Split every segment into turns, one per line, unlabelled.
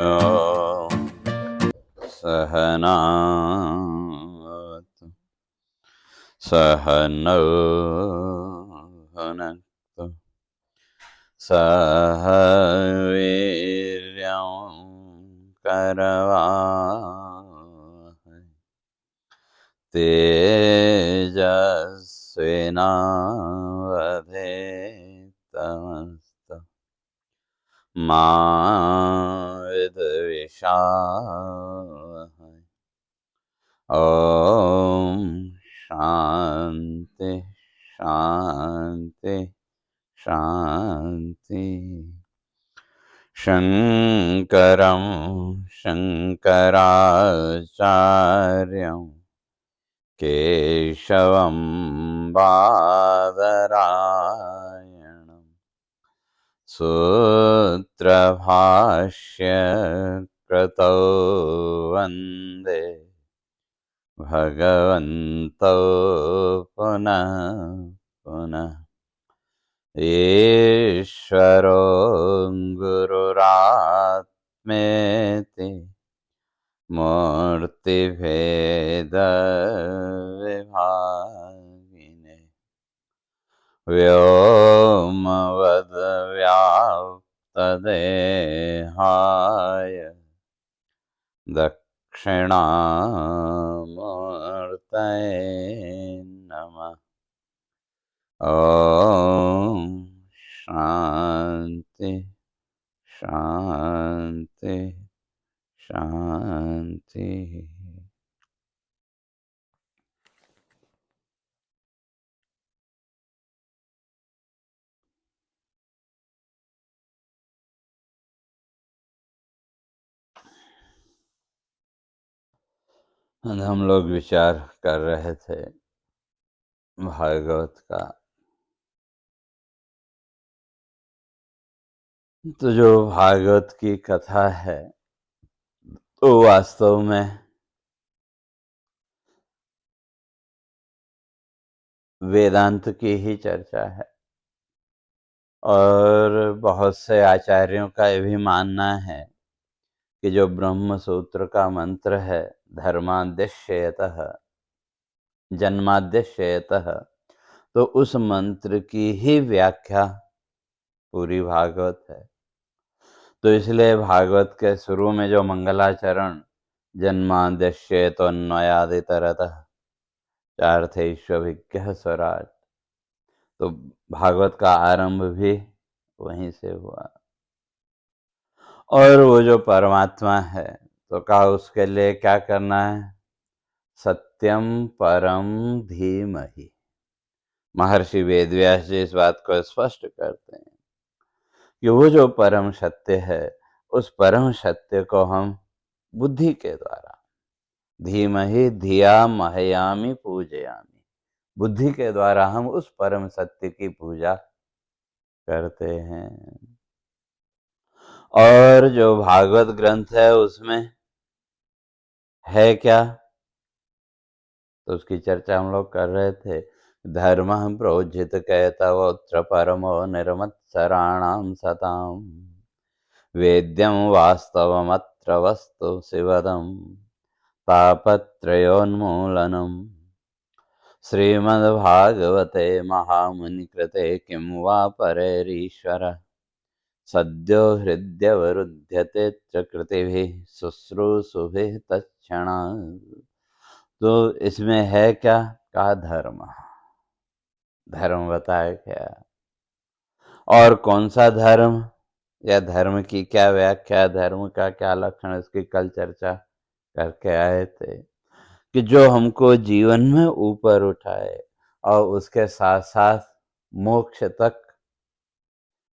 ॐ सहनावतु सहनौ भुनक्तु सह वीर्यं करवावहै तेजस्विनावधीतमस्तु मा विद्विषावहै। ॐ शान्ति शान्ति शान्ति। शङ्करं शङ्कराचार्यं केशवं बादरायणं सूत्रभाष्य कृतौ वन्दे भगवन्तौ पुनः पुनः। ईश्वरो गुरुरात्मेति मूर्तिभेदविभागिने व्योमवद्व्याप्तदेहाय दक्षिणामूर्तये नमः। ॐ शान्ति शान्ति शान्ति। हम लोग विचार कर रहे थे भागवत का। तो जो भागवत की कथा है तो वास्तव में वेदांत की ही चर्चा है और बहुत से आचार्यों का ये भी मानना है कि जो ब्रह्म सूत्र का मंत्र है धर्माद्यश्यतः जन्माद्यश्यतः, तो उस मंत्र की ही व्याख्या पूरी भागवत है। तो इसलिए भागवत के शुरू में जो मंगलाचरण जन्माद्यश्येतोन्वयादितरतः चार्थेष्वभिज्ञः स्वराट, तो भागवत का आरंभ भी वहीं से हुआ। और वो जो परमात्मा है तो कहा उसके लिए क्या करना है, सत्यम परम धीमहि। महर्षि वेदव्यास जी इस बात को स्पष्ट करते हैं कि वो जो परम सत्य है उस परम सत्य को हम बुद्धि के द्वारा, धीमहि धिया महयामि पूजयामि, बुद्धि के द्वारा हम उस परम सत्य की पूजा करते हैं। और जो भागवत ग्रंथ है उसमें है क्या, तो उसकी चर्चा हम लोग कर रहे थे। धर्म प्रोज्झित कहतवोत्र परमो निर्मत्सराणां सतां वेद्यं वास्तवमत्र वस्तु शिवदं तापत्रयोन्मूलनम्। श्रीमद्भागवते महामुनिकृते किं वा परेरीश्वर सद्यो हृद्यवरुध्यते च कृतिभिः शुश्रूषुभिः तत्क्षणात्। तो इसमें है क्या, कहा धर्म। धर्म बताया क्या और कौन सा धर्म या धर्म की क्या व्याख्या, धर्म का क्या लक्षण, इसकी कल चर्चा करके आए थे कि जो हमको जीवन में ऊपर उठाए और उसके साथ साथ मोक्ष तक,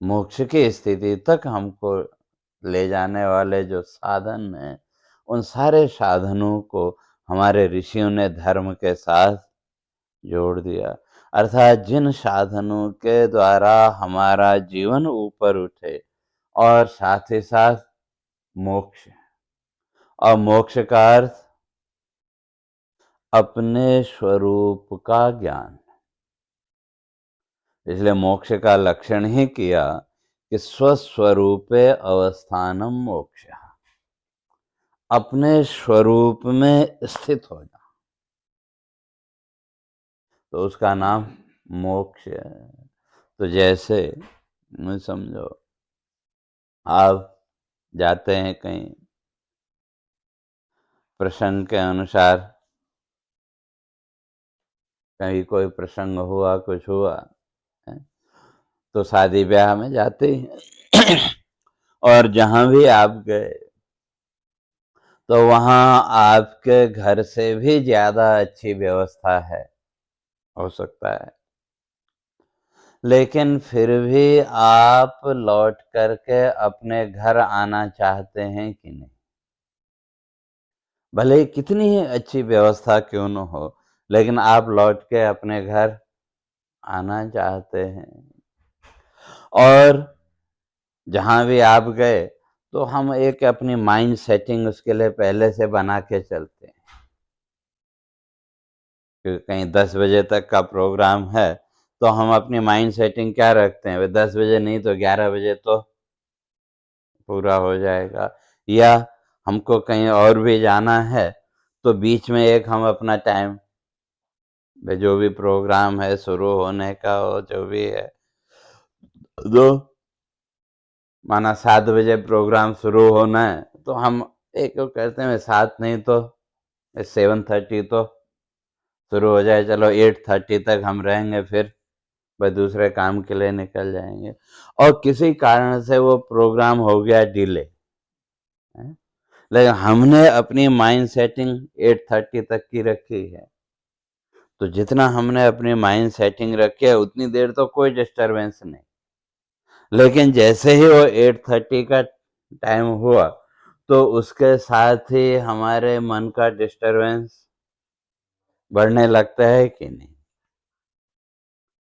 मोक्ष की स्थिति तक हमको ले जाने वाले जो साधन हैं, उन सारे साधनों को हमारे ऋषियों ने धर्म के साथ जोड़ दिया। अर्थात जिन साधनों के द्वारा हमारा जीवन ऊपर उठे और साथ ही साथ मोक्ष, और मोक्ष का अर्थ अपने स्वरूप का ज्ञान। इसलिए मोक्ष का लक्षण ही किया कि स्वस्वरूपे अवस्थानम मोक्ष। अपने स्वरूप में स्थित हो जाओ, तो उसका नाम मोक्ष है। तो जैसे समझो आप जाते हैं कहीं प्रसंग के अनुसार, कहीं कोई प्रसंग हुआ, कुछ हुआ है, तो शादी ब्याह में जाते हैं और जहां भी आप गए तो वहां आपके घर से भी ज्यादा अच्छी व्यवस्था है, हो सकता है, लेकिन फिर भी आप लौट करके अपने घर आना चाहते हैं कि नहीं? भले ही कितनी ही अच्छी व्यवस्था क्यों न हो, लेकिन आप लौट के अपने घर आना चाहते हैं। और जहां भी आप गए तो हम एक अपनी माइंड सेटिंग उसके लिए पहले से बना के चलते हैं, क्योंकि कहीं 10 बजे तक का प्रोग्राम है तो हम अपनी माइंड सेटिंग क्या रखते हैं, वे 10 बजे नहीं तो 11 बजे तो पूरा हो जाएगा। या हमको कहीं और भी जाना है तो बीच में एक हम अपना टाइम, जो भी प्रोग्राम है शुरू होने का हो, जो भी है, जो माना 7 बजे प्रोग्राम शुरू होना है तो हम एक को कहते हैं 7 नहीं तो 7:30 तो शुरू हो जाए, चलो 8:30 तक हम रहेंगे, फिर वह दूसरे काम के लिए निकल जाएंगे। और किसी कारण से वो प्रोग्राम हो गया डिले, लेकिन हमने अपनी माइंड सेटिंग 8:30 तक की रखी है, तो जितना हमने अपनी माइंड सेटिंग रखी है उतनी देर तो कोई डिस्टरबेंस नहीं। लेकिन जैसे ही वो 8:30 का टाइम हुआ तो उसके साथ ही हमारे मन का डिस्टरबेंस बढ़ने लगता है कि नहीं?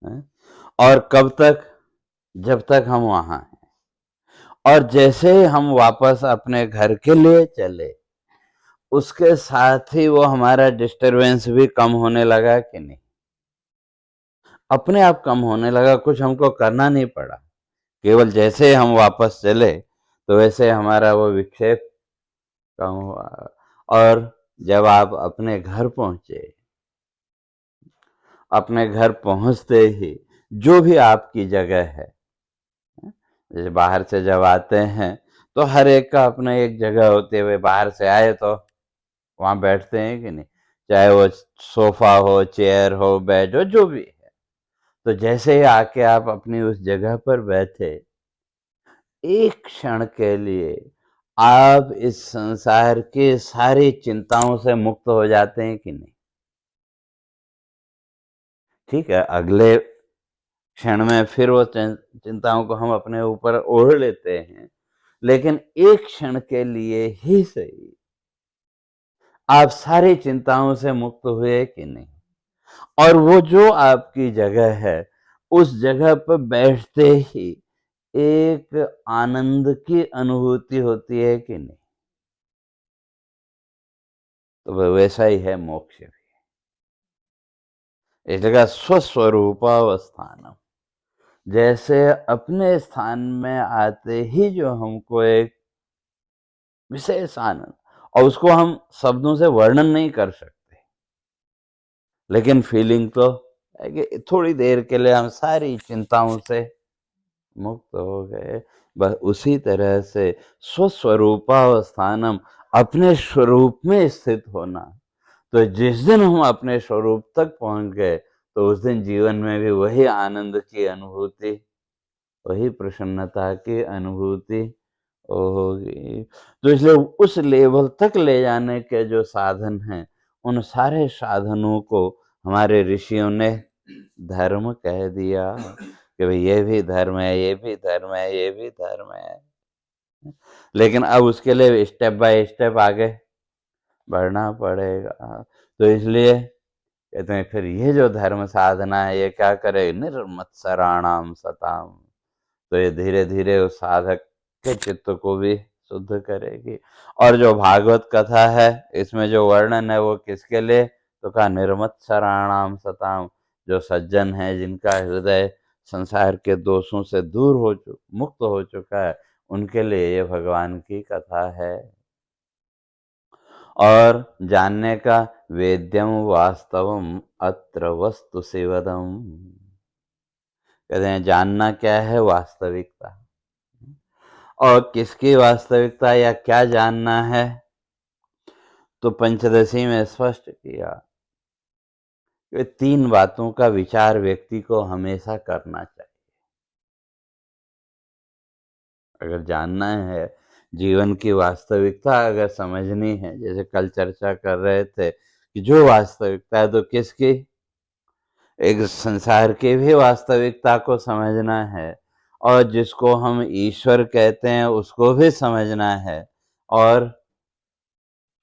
है? और कब तक? जब तक हम वहां हैं। और जैसे ही हम वापस अपने घर के लिए चले, उसके साथ ही वो हमारा डिस्टरबेंस भी कम होने लगा कि नहीं? अपने आप कम होने लगा, कुछ हमको करना नहीं पड़ा, केवल जैसे हम वापस चले तो वैसे हमारा वो विक्षेप कम हुआ। और जब आप अपने घर पहुंचे, अपने घर पहुंचते ही जो भी आपकी जगह है, जैसे बाहर से जब आते हैं तो हर एक का अपना एक जगह होते हुए बाहर से आए तो वहां बैठते हैं कि नहीं, चाहे वो सोफा हो, चेयर हो, बेड हो, जो भी है। तो जैसे ही आके आप अपनी उस जगह पर बैठे, एक क्षण के लिए आप इस संसार की सारी चिंताओं से मुक्त हो जाते हैं कि नहीं? ठीक है, अगले क्षण में फिर वो चिंताओं को हम अपने ऊपर ओढ़ लेते हैं, लेकिन एक क्षण के लिए ही सही आप सारी चिंताओं से मुक्त हुए कि नहीं? और वो जो आपकी जगह है, उस जगह पर बैठते ही एक आनंद की अनुभूति होती है कि नहीं? तो वैसा ही है मोक्ष भी। इस जगह स्वस्वरूपावस्थानम, जैसे अपने स्थान में आते ही जो हमको एक विशेष आनंद, और उसको हम शब्दों से वर्णन नहीं कर सकते, लेकिन फीलिंग तो है कि थोड़ी देर के लिए हम सारी चिंताओं से मुक्त हो गए। बस उसी तरह से स्वस्वरूपावस्थानम, अपने स्वरूप में स्थित होना। तो जिस दिन हम अपने स्वरूप तक पहुंच गए तो उस दिन जीवन में भी वही आनंद की अनुभूति, वही प्रसन्नता की अनुभूति होगी। तो इसलिए उस लेवल तक ले जाने के जो साधन हैं, उन सारे साधनों को हमारे ऋषियों ने धर्म कह दिया कि भाई ये भी धर्म है, ये भी धर्म है, ये भी धर्म है। लेकिन अब उसके लिए स्टेप बाय स्टेप आगे बढ़ना पड़ेगा। तो इसलिए कहते हैं फिर ये जो धर्म साधना है ये क्या करे, निर्मत्सराणाम सताम। तो ये धीरे धीरे उस साधक के चित्त को भी शुद्ध करेगी। और जो भागवत कथा है इसमें जो वर्णन है वो किसके लिए, तो कहा निर्मत्सराणाम सताम, जो सज्जन है जिनका हृदय संसार के दोषों से दूर हो मुक्त हो चुका है, उनके लिए ये भगवान की कथा है। और जानने का वेद्यम वास्तवम अत्र वस्तु सेवदम। कहते हैं जानना क्या है, वास्तविकता। और किसकी वास्तविकता या क्या जानना है, तो पंचदशी में स्पष्ट किया कि 3 बातों का विचार व्यक्ति को हमेशा करना चाहिए। अगर जानना है, जीवन की वास्तविकता अगर समझनी है, जैसे कल चर्चा कर रहे थे कि जो वास्तविकता है तो किसकी, एक संसार की भी वास्तविकता को समझना है, और जिसको हम ईश्वर कहते हैं उसको भी समझना है, और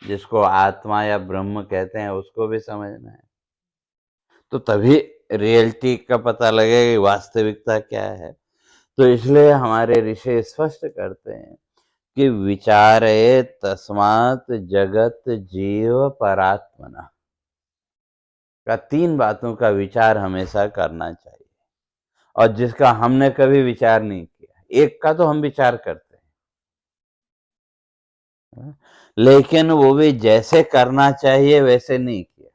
जिसको आत्मा या ब्रह्म कहते हैं उसको भी समझना है। तो तभी रियलिटी का पता लगेगा कि वास्तविकता क्या है। तो इसलिए हमारे ऋषि स्पष्ट करते हैं कि विचारे तस्मात् जगत जीव परात्मना का 3 बातों का विचार हमेशा करना चाहिए, और जिसका हमने कभी विचार नहीं किया। एक का तो हम विचार करते हैं, लेकिन वो भी जैसे करना चाहिए वैसे नहीं किया।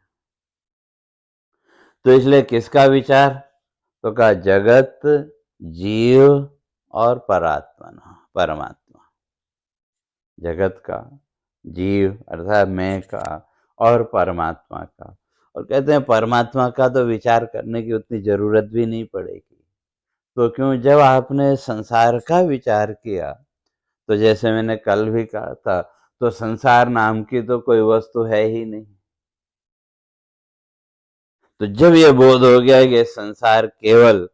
तो इसलिए किसका विचार, तो कहा जगत, जीव और परमात्मा। जगत का, जीव अर्थात मैं का, और परमात्मा का। और कहते हैं परमात्मा का तो विचार करने की उतनी जरूरत भी नहीं पड़ेगी। तो क्यों, जब आपने संसार का विचार किया, तो जैसे मैंने कल भी कहा था, तो संसार नाम की तो कोई वस्तु है ही नहीं। तो जब ये बोध हो गया कि संसार केवल,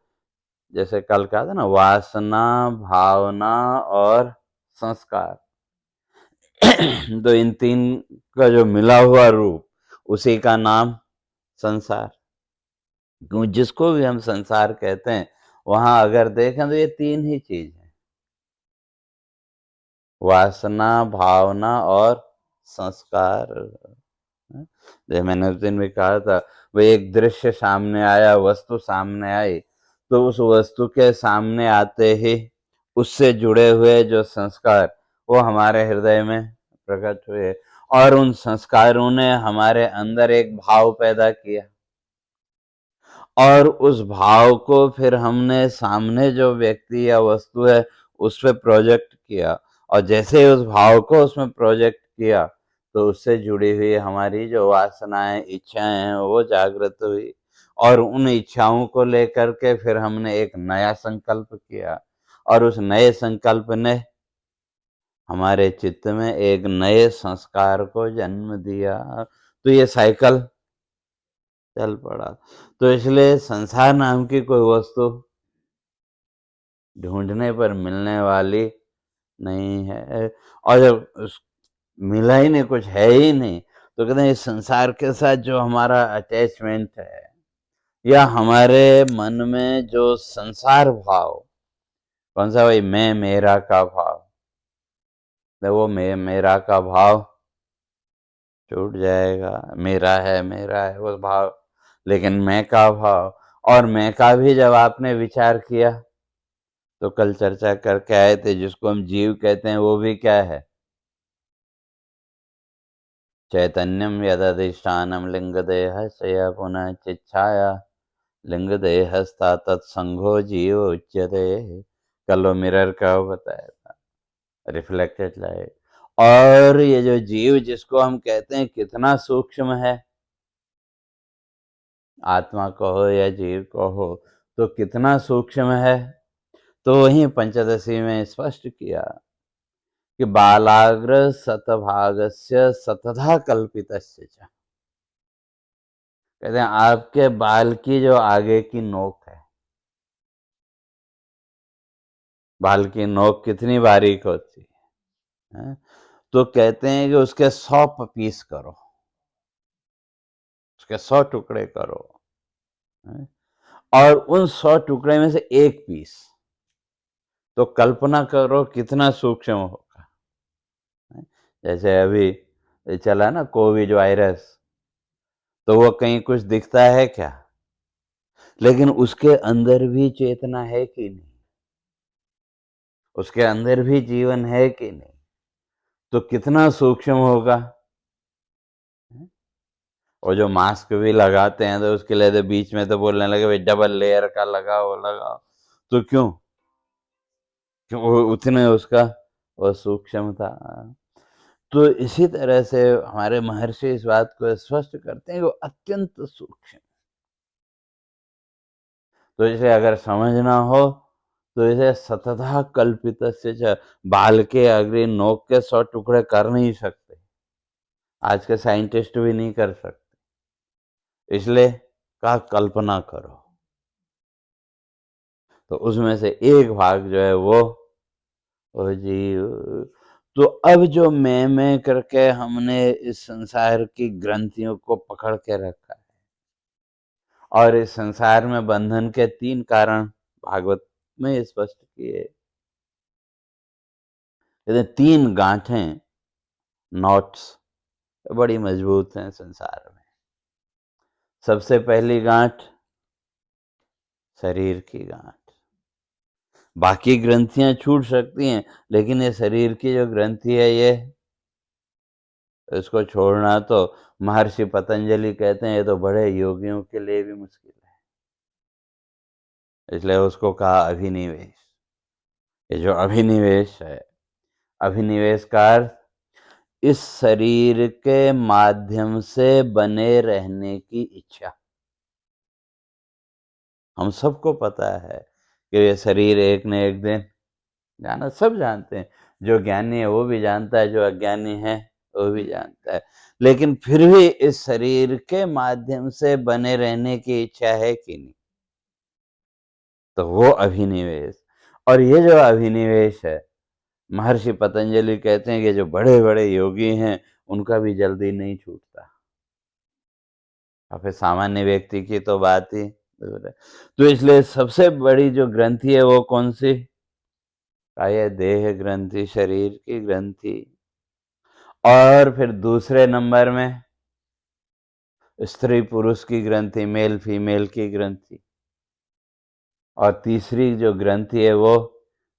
जैसे कल कहा था ना, वासना, भावना और संस्कार, तो इन 3 का जो मिला हुआ रूप, उसी का नाम संसार। क्यों, जिसको भी हम संसार कहते हैं, वहां अगर देखें तो ये 3 ही चीज है, वासना, भावना और संस्कार। जैसे मैंने उस दिन भी कहा था, वो एक दृश्य सामने आया, वस्तु सामने आई, तो उस वस्तु के सामने आते ही उससे जुड़े हुए जो संस्कार वो हमारे हृदय में प्रकट हुए, और उन संस्कारों ने हमारे अंदर एक भाव पैदा किया, और उस भाव को फिर हमने सामने जो व्यक्ति या वस्तु है उस पर प्रोजेक्ट किया, और जैसे ही उस भाव को उसमें प्रोजेक्ट किया, तो उससे जुड़ी हुई हमारी जो वासनाएं, इच्छाएं हैं, वो जागृत हुई, और उन इच्छाओं को लेकर के फिर हमने एक नया संकल्प किया, और उस नए संकल्प ने हमारे चित्त में एक नए संस्कार को जन्म दिया। तो ये साइकिल चल पड़ा। तो इसलिए संसार नाम की कोई वस्तु ढूंढने पर मिलने वाली नहीं है, और जब मिला ही नहीं, कुछ है ही नहीं, तो कहते हैं इस संसार के साथ जो हमारा अटैचमेंट है, या हमारे मन में जो संसार भाव, कौन सा, भाई मैं मेरा का भाव, तो वो मैं मेरा का भाव छूट जाएगा। मेरा है वो भाव, लेकिन मैं का भाव, और मैं का भी जब आपने विचार किया, तो कल चर्चा करके आए थे, जिसको हम जीव कहते हैं वो भी क्या है, चैतन्यम यदधिष्ठानम लिंगदेहस्य पुनः चिच्छाया लिंगदेहस्ता तत्संगो जीव उच्यते। कल वो मिरर का वो बताया था, रिफ्लेक्टेड लाइट। और ये जो जीव जिसको हम कहते हैं कितना सूक्ष्म है, आत्मा कहो या जीव कहो, तो कितना सूक्ष्म है, तो वहीं पंचदशी में स्पष्ट किया कि बालाग्र शतभागस्य शतधा कल्पितस्य च। कहते हैं आपके बाल की जो आगे की नोक है, बाल की नोक कितनी बारीक होती है, तो कहते हैं कि उसके 100 पीस करो, उसके 100 टुकड़े करो, और उन 100 टुकड़े में से एक पीस, तो कल्पना करो कितना सूक्ष्म होगा। जैसे अभी चला ना कोविड वायरस, तो वो कहीं कुछ दिखता है क्या, लेकिन उसके अंदर भी चेतना है कि नहीं, उसके अंदर भी जीवन है कि नहीं, तो कितना सूक्ष्म होगा। और जो मास्क भी लगाते हैं तो उसके लिए तो बीच में तो बोलने लगे भाई डबल लेयर का लगाओ लगाओ। तो क्यों क्यों वो उतने उसका वो सूक्ष्म था। तो इसी तरह से हमारे महर्षि इस बात को स्पष्ट करते हैं कि वो अत्यंत सूक्ष्म। तो इसे अगर समझना हो तो इसे सततः कल्पितस्य च बाल के अग्रि नोक के 100 टुकड़े कर नहीं सकते, आज के साइंटिस्ट भी नहीं कर सकते, इसलिए का कल्पना करो। तो उसमें से एक भाग जो है वो जीव। तो अब जो मैं करके हमने इस संसार की ग्रंथियों को पकड़ के रखा है, और इस संसार में बंधन के 3 कारण भागवत में स्पष्ट किए। कहते 3 गांठें, नॉट्स बड़ी मजबूत हैं संसार में। सबसे पहली गांठ शरीर की गांठ। बाकी ग्रंथियां छूट सकती हैं, लेकिन ये शरीर की जो ग्रंथि है ये, इसको छोड़ना तो महर्षि पतंजलि कहते हैं ये तो बड़े योगियों के लिए भी मुश्किल है, इसलिए उसको कहा अभिनिवेश। ये जो अभिनिवेश है, अभिनिवेश का अर्थ इस शरीर के माध्यम से बने रहने की इच्छा। हम सबको पता है कि ये शरीर एक न एक दिन जाना, सब जानते हैं, जो ज्ञानी है वो भी जानता है, जो अज्ञानी है वो भी जानता है, लेकिन फिर भी इस शरीर के माध्यम से बने रहने की इच्छा है कि नहीं, तो वो अभिनिवेश। और ये जो अभिनिवेश है, महर्षि पतंजलि कहते हैं कि जो बड़े बड़े योगी हैं उनका भी जल्दी नहीं छूटता, और फिर सामान्य व्यक्ति की तो बात ही दूर है। तो इसलिए सबसे बड़ी जो ग्रंथि है वो कौन सी? ये देह ग्रंथि, शरीर की ग्रंथि। और फिर दूसरे नंबर में स्त्री पुरुष की ग्रंथि, मेल फीमेल की ग्रंथि। और तीसरी जो ग्रंथि है वो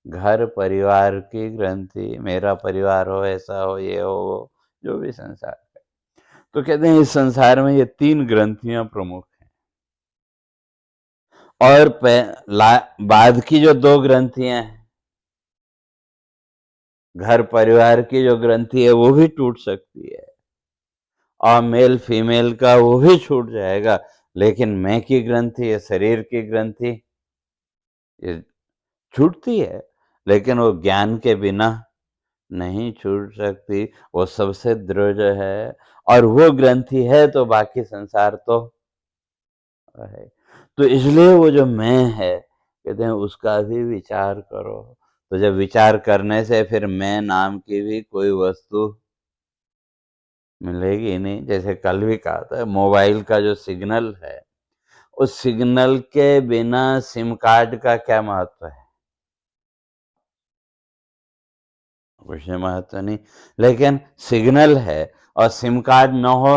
घर परिवार की ग्रंथि, मेरा परिवार हो, ऐसा हो, ये हो, वो, जो भी संसार है। तो कहते हैं इस संसार में ये 3 ग्रंथियां प्रमुख हैं, और बाद की जो 2 ग्रंथियां हैं, घर परिवार की जो ग्रंथि है वो भी टूट सकती है, और मेल फीमेल का वो भी छूट जाएगा, लेकिन मैं की ग्रंथि या शरीर की ग्रंथि ये छूटती है, लेकिन वो ज्ञान के बिना नहीं छूट सकती, वो सबसे दृढ़ है, और वो ग्रंथि है तो बाकी संसार तो है। तो इसलिए वो जो मैं है, कहते हैं उसका भी विचार करो। तो जब विचार करने से फिर मैं नाम की भी कोई वस्तु मिलेगी नहीं। जैसे कल भी कहा था, मोबाइल का जो सिग्नल है, उस सिग्नल के बिना सिम कार्ड का क्या महत्व है? कुछ महत्व नहीं, लेकिन सिग्नल है और सिम कार्ड न हो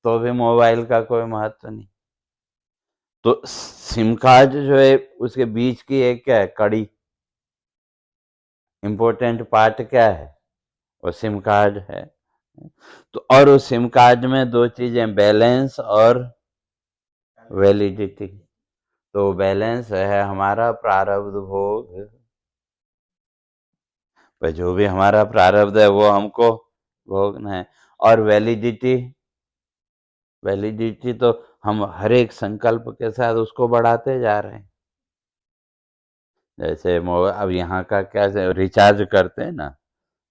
तो भी मोबाइल का कोई महत्व नहीं। तो सिम कार्ड जो है उसके बीच की एक क्या है, कड़ी, इंपॉर्टेंट पार्ट क्या है, वो सिम कार्ड है। तो और उस सिम कार्ड में 2 चीजें, बैलेंस और वैलिडिटी। तो बैलेंस है हमारा प्रारब्ध भोग, पर जो भी हमारा प्रारब्ध है वो हमको भोगना है। और वैलिडिटी, वैलिडिटी तो हम हर एक संकल्प के साथ उसको बढ़ाते जा रहे हैं। जैसे अब यहाँ का क्या रिचार्ज करते हैं ना,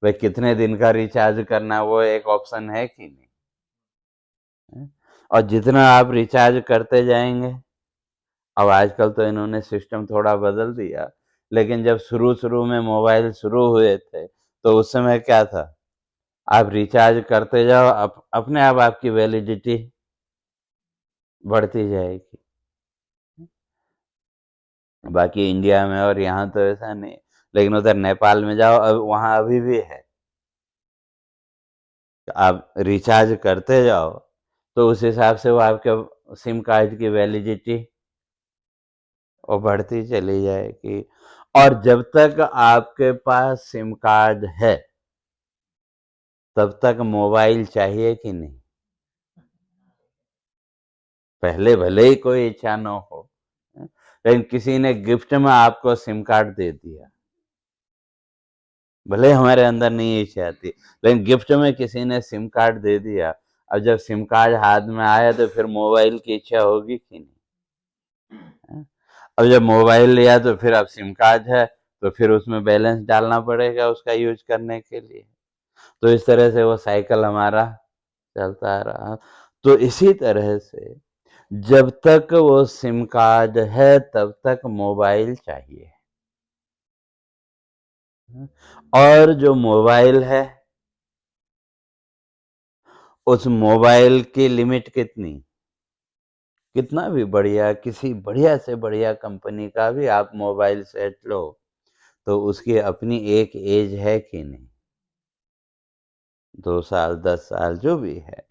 भाई कितने दिन का रिचार्ज करना, वो एक ऑप्शन है कि नहीं है? और जितना आप रिचार्ज करते जाएंगे, अब आजकल तो इन्होंने सिस्टम थोड़ा बदल दिया, लेकिन जब शुरू शुरू में मोबाइल शुरू हुए थे तो उस समय क्या था, आप रिचार्ज करते जाओ, अपने आप आपकी वैलिडिटी बढ़ती जाएगी। बाकी इंडिया में और यहाँ तो ऐसा नहीं, लेकिन उधर नेपाल में जाओ, अब वहाँ अभी भी है, आप रिचार्ज करते जाओ तो उस हिसाब से वो आपके सिम कार्ड की वैलिडिटी वो बढ़ती चली जाएगी। और जब तक आपके पास सिम कार्ड है तब तक मोबाइल चाहिए कि नहीं? पहले भले ही कोई इच्छा न हो, लेकिन किसी ने गिफ्ट में आपको सिम कार्ड दे दिया, भले हमारे अंदर नहीं इच्छा आती, लेकिन गिफ्ट में किसी ने सिम कार्ड दे दिया। अब जब सिम कार्ड हाथ में आया तो फिर मोबाइल की इच्छा होगी कि नहीं? अब जब मोबाइल लिया तो फिर अब सिम कार्ड है तो फिर उसमें बैलेंस डालना पड़ेगा उसका यूज करने के लिए। तो इस तरह से वो साइकिल हमारा चलता रहा। तो इसी तरह से जब तक वो सिम कार्ड है तब तक मोबाइल चाहिए, और जो मोबाइल है उस मोबाइल की लिमिट कितनी, कितना भी बढ़िया किसी बढ़िया से बढ़िया कंपनी का भी आप मोबाइल सेट लो तो उसकी अपनी एक एज है कि नहीं, 2 साल 10 साल जो भी है।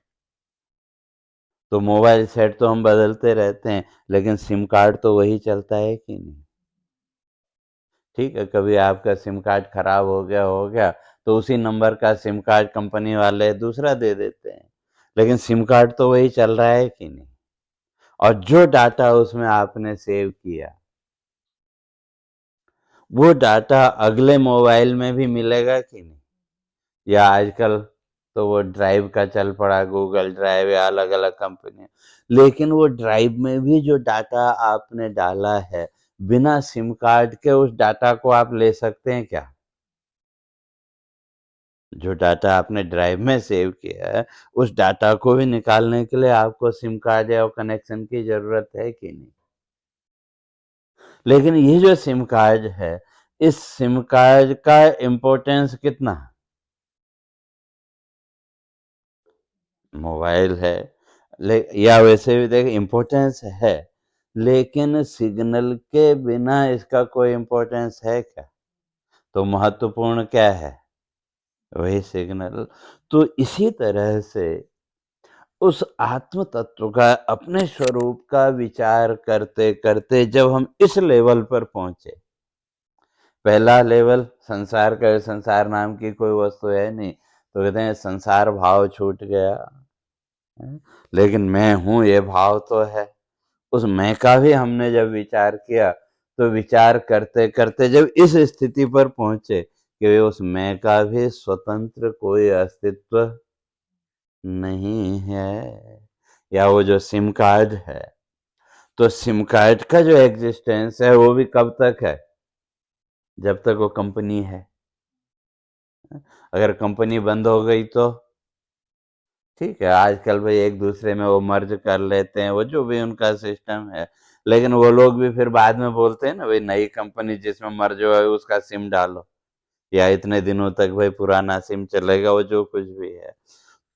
तो मोबाइल सेट तो हम बदलते रहते हैं, लेकिन सिम कार्ड तो वही चलता है कि नहीं? ठीक है, कभी आपका सिम कार्ड खराब हो गया तो उसी नंबर का सिम कार्ड कंपनी वाले दूसरा दे देते हैं, लेकिन सिम कार्ड तो वही चल रहा है कि नहीं? और जो डाटा उसमें आपने सेव किया वो डाटा अगले मोबाइल में भी मिलेगा कि नहीं? या आजकल तो वो ड्राइव का चल पड़ा, गूगल ड्राइव या अलग अलग कंपनी, लेकिन वो ड्राइव में भी जो डाटा आपने डाला है बिना सिम कार्ड के उस डाटा को आप ले सकते हैं क्या? जो डाटा आपने ड्राइव में सेव किया है उस डाटा को भी निकालने के लिए आपको सिम कार्ड या कनेक्शन की जरूरत है कि नहीं? लेकिन ये जो सिम कार्ड है, इस सिम कार्ड का इम्पोर्टेंस कितना? मोबाइल है, या वैसे भी देख इम्पोर्टेंस है, लेकिन सिग्नल के बिना इसका कोई इम्पोर्टेंस है क्या? तो महत्वपूर्ण क्या है? वही सिग्नल। तो इसी तरह से उस आत्म तत्व का अपने स्वरूप का विचार करते करते जब हम इस लेवल पर पहुंचे, पहला लेवल संसार का, संसार नाम की कोई वस्तु है नहीं, तो कहते हैं संसार भाव छूट गया, लेकिन मैं हूं ये भाव तो है। उस मैं का भी हमने जब विचार किया तो विचार करते करते जब इस स्थिति पर पहुंचे कि उस मैं का भी स्वतंत्र कोई अस्तित्व नहीं है, या वो जो सिम कार्ड है, तो सिम कार्ड का जो एग्जिस्टेंस है वो भी कब तक है? जब तक वो कंपनी है। अगर कंपनी बंद हो गई तो ठीक है, आजकल भाई एक दूसरे में वो मर्ज कर लेते हैं, वो जो भी उनका सिस्टम है, लेकिन वो लोग भी फिर बाद में बोलते हैं ना भाई नई कंपनी जिसमें मर्ज हुआ है उसका सिम डालो, या इतने दिनों तक भाई पुराना सिम चलेगा, वो जो कुछ भी है।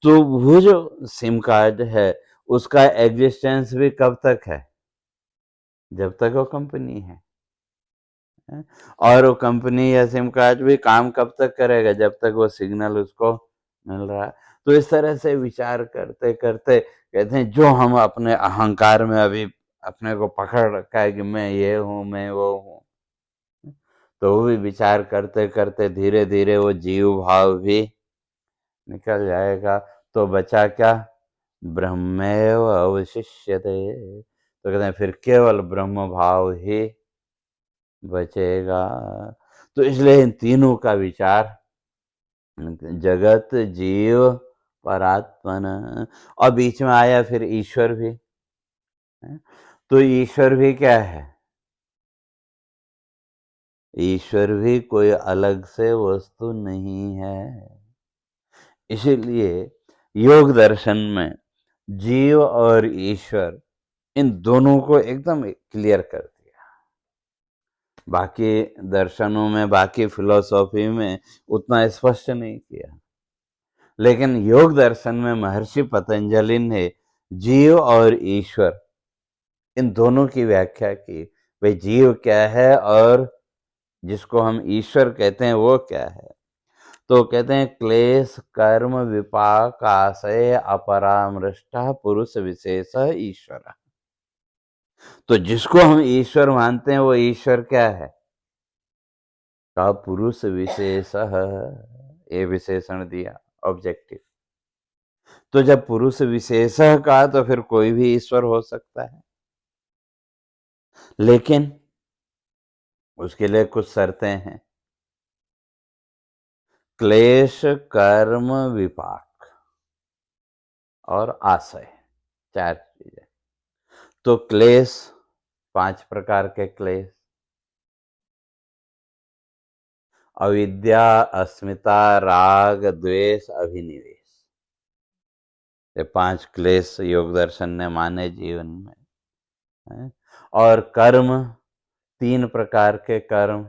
तो वो जो सिम कार्ड है उसका एग्जिस्टेंस भी कब तक है? जब तक वो कंपनी है। और वो कंपनी या सिम कार्ड भी काम कब तक करेगा? जब तक वो सिग्नल उसको मिल रहा है। तो इस तरह से विचार करते करते कहते हैं जो हम अपने अहंकार में अभी अपने को पकड़ रखा है कि मैं ये हूँ मैं वो हूँ, तो वो भी विचार करते करते धीरे धीरे वो जीव भाव भी निकल जाएगा। तो बचा क्या? ब्रह्मेव अवशिष्यते। तो कहते हैं फिर केवल ब्रह्म भाव ही बचेगा। तो इसलिए इन तीनों का विचार, जगत जीव परात्मन, और बीच में आया फिर ईश्वर भी है। तो ईश्वर भी क्या है? ईश्वर भी कोई अलग से वस्तु नहीं है। इसीलिए योग दर्शन में जीव और ईश्वर इन दोनों को एकदम क्लियर कर दिया। बाकी दर्शनों में बाकी फिलॉसफी में उतना स्पष्ट नहीं किया, लेकिन योग दर्शन में महर्षि पतंजलि ने जीव और ईश्वर इन दोनों की व्याख्या की। भाई जीव क्या है और जिसको हम ईश्वर कहते हैं वो क्या है? तो कहते हैं क्लेश कर्म विपाक आशय अपरामृष्टा पुरुष विशेष ईश्वर। तो जिसको हम ईश्वर मानते हैं वो ईश्वर क्या है? का पुरुष विशेष, ये विशेषण दिया, ऑब्जेक्टिव। तो जब पुरुष विशेषः कहा तो फिर कोई भी ईश्वर हो सकता है, लेकिन उसके लिए कुछ शर्तें हैं। क्लेश, कर्म, विपाक और आशय, 4 चीजें। तो क्लेश, 5 प्रकार के क्लेश: अविद्या, अस्मिता, राग, द्वेष, अभिनिवेश। ये 5 क्लेश योग दर्शन ने माने जीवन में, है? और कर्म, 3 प्रकार के कर्म: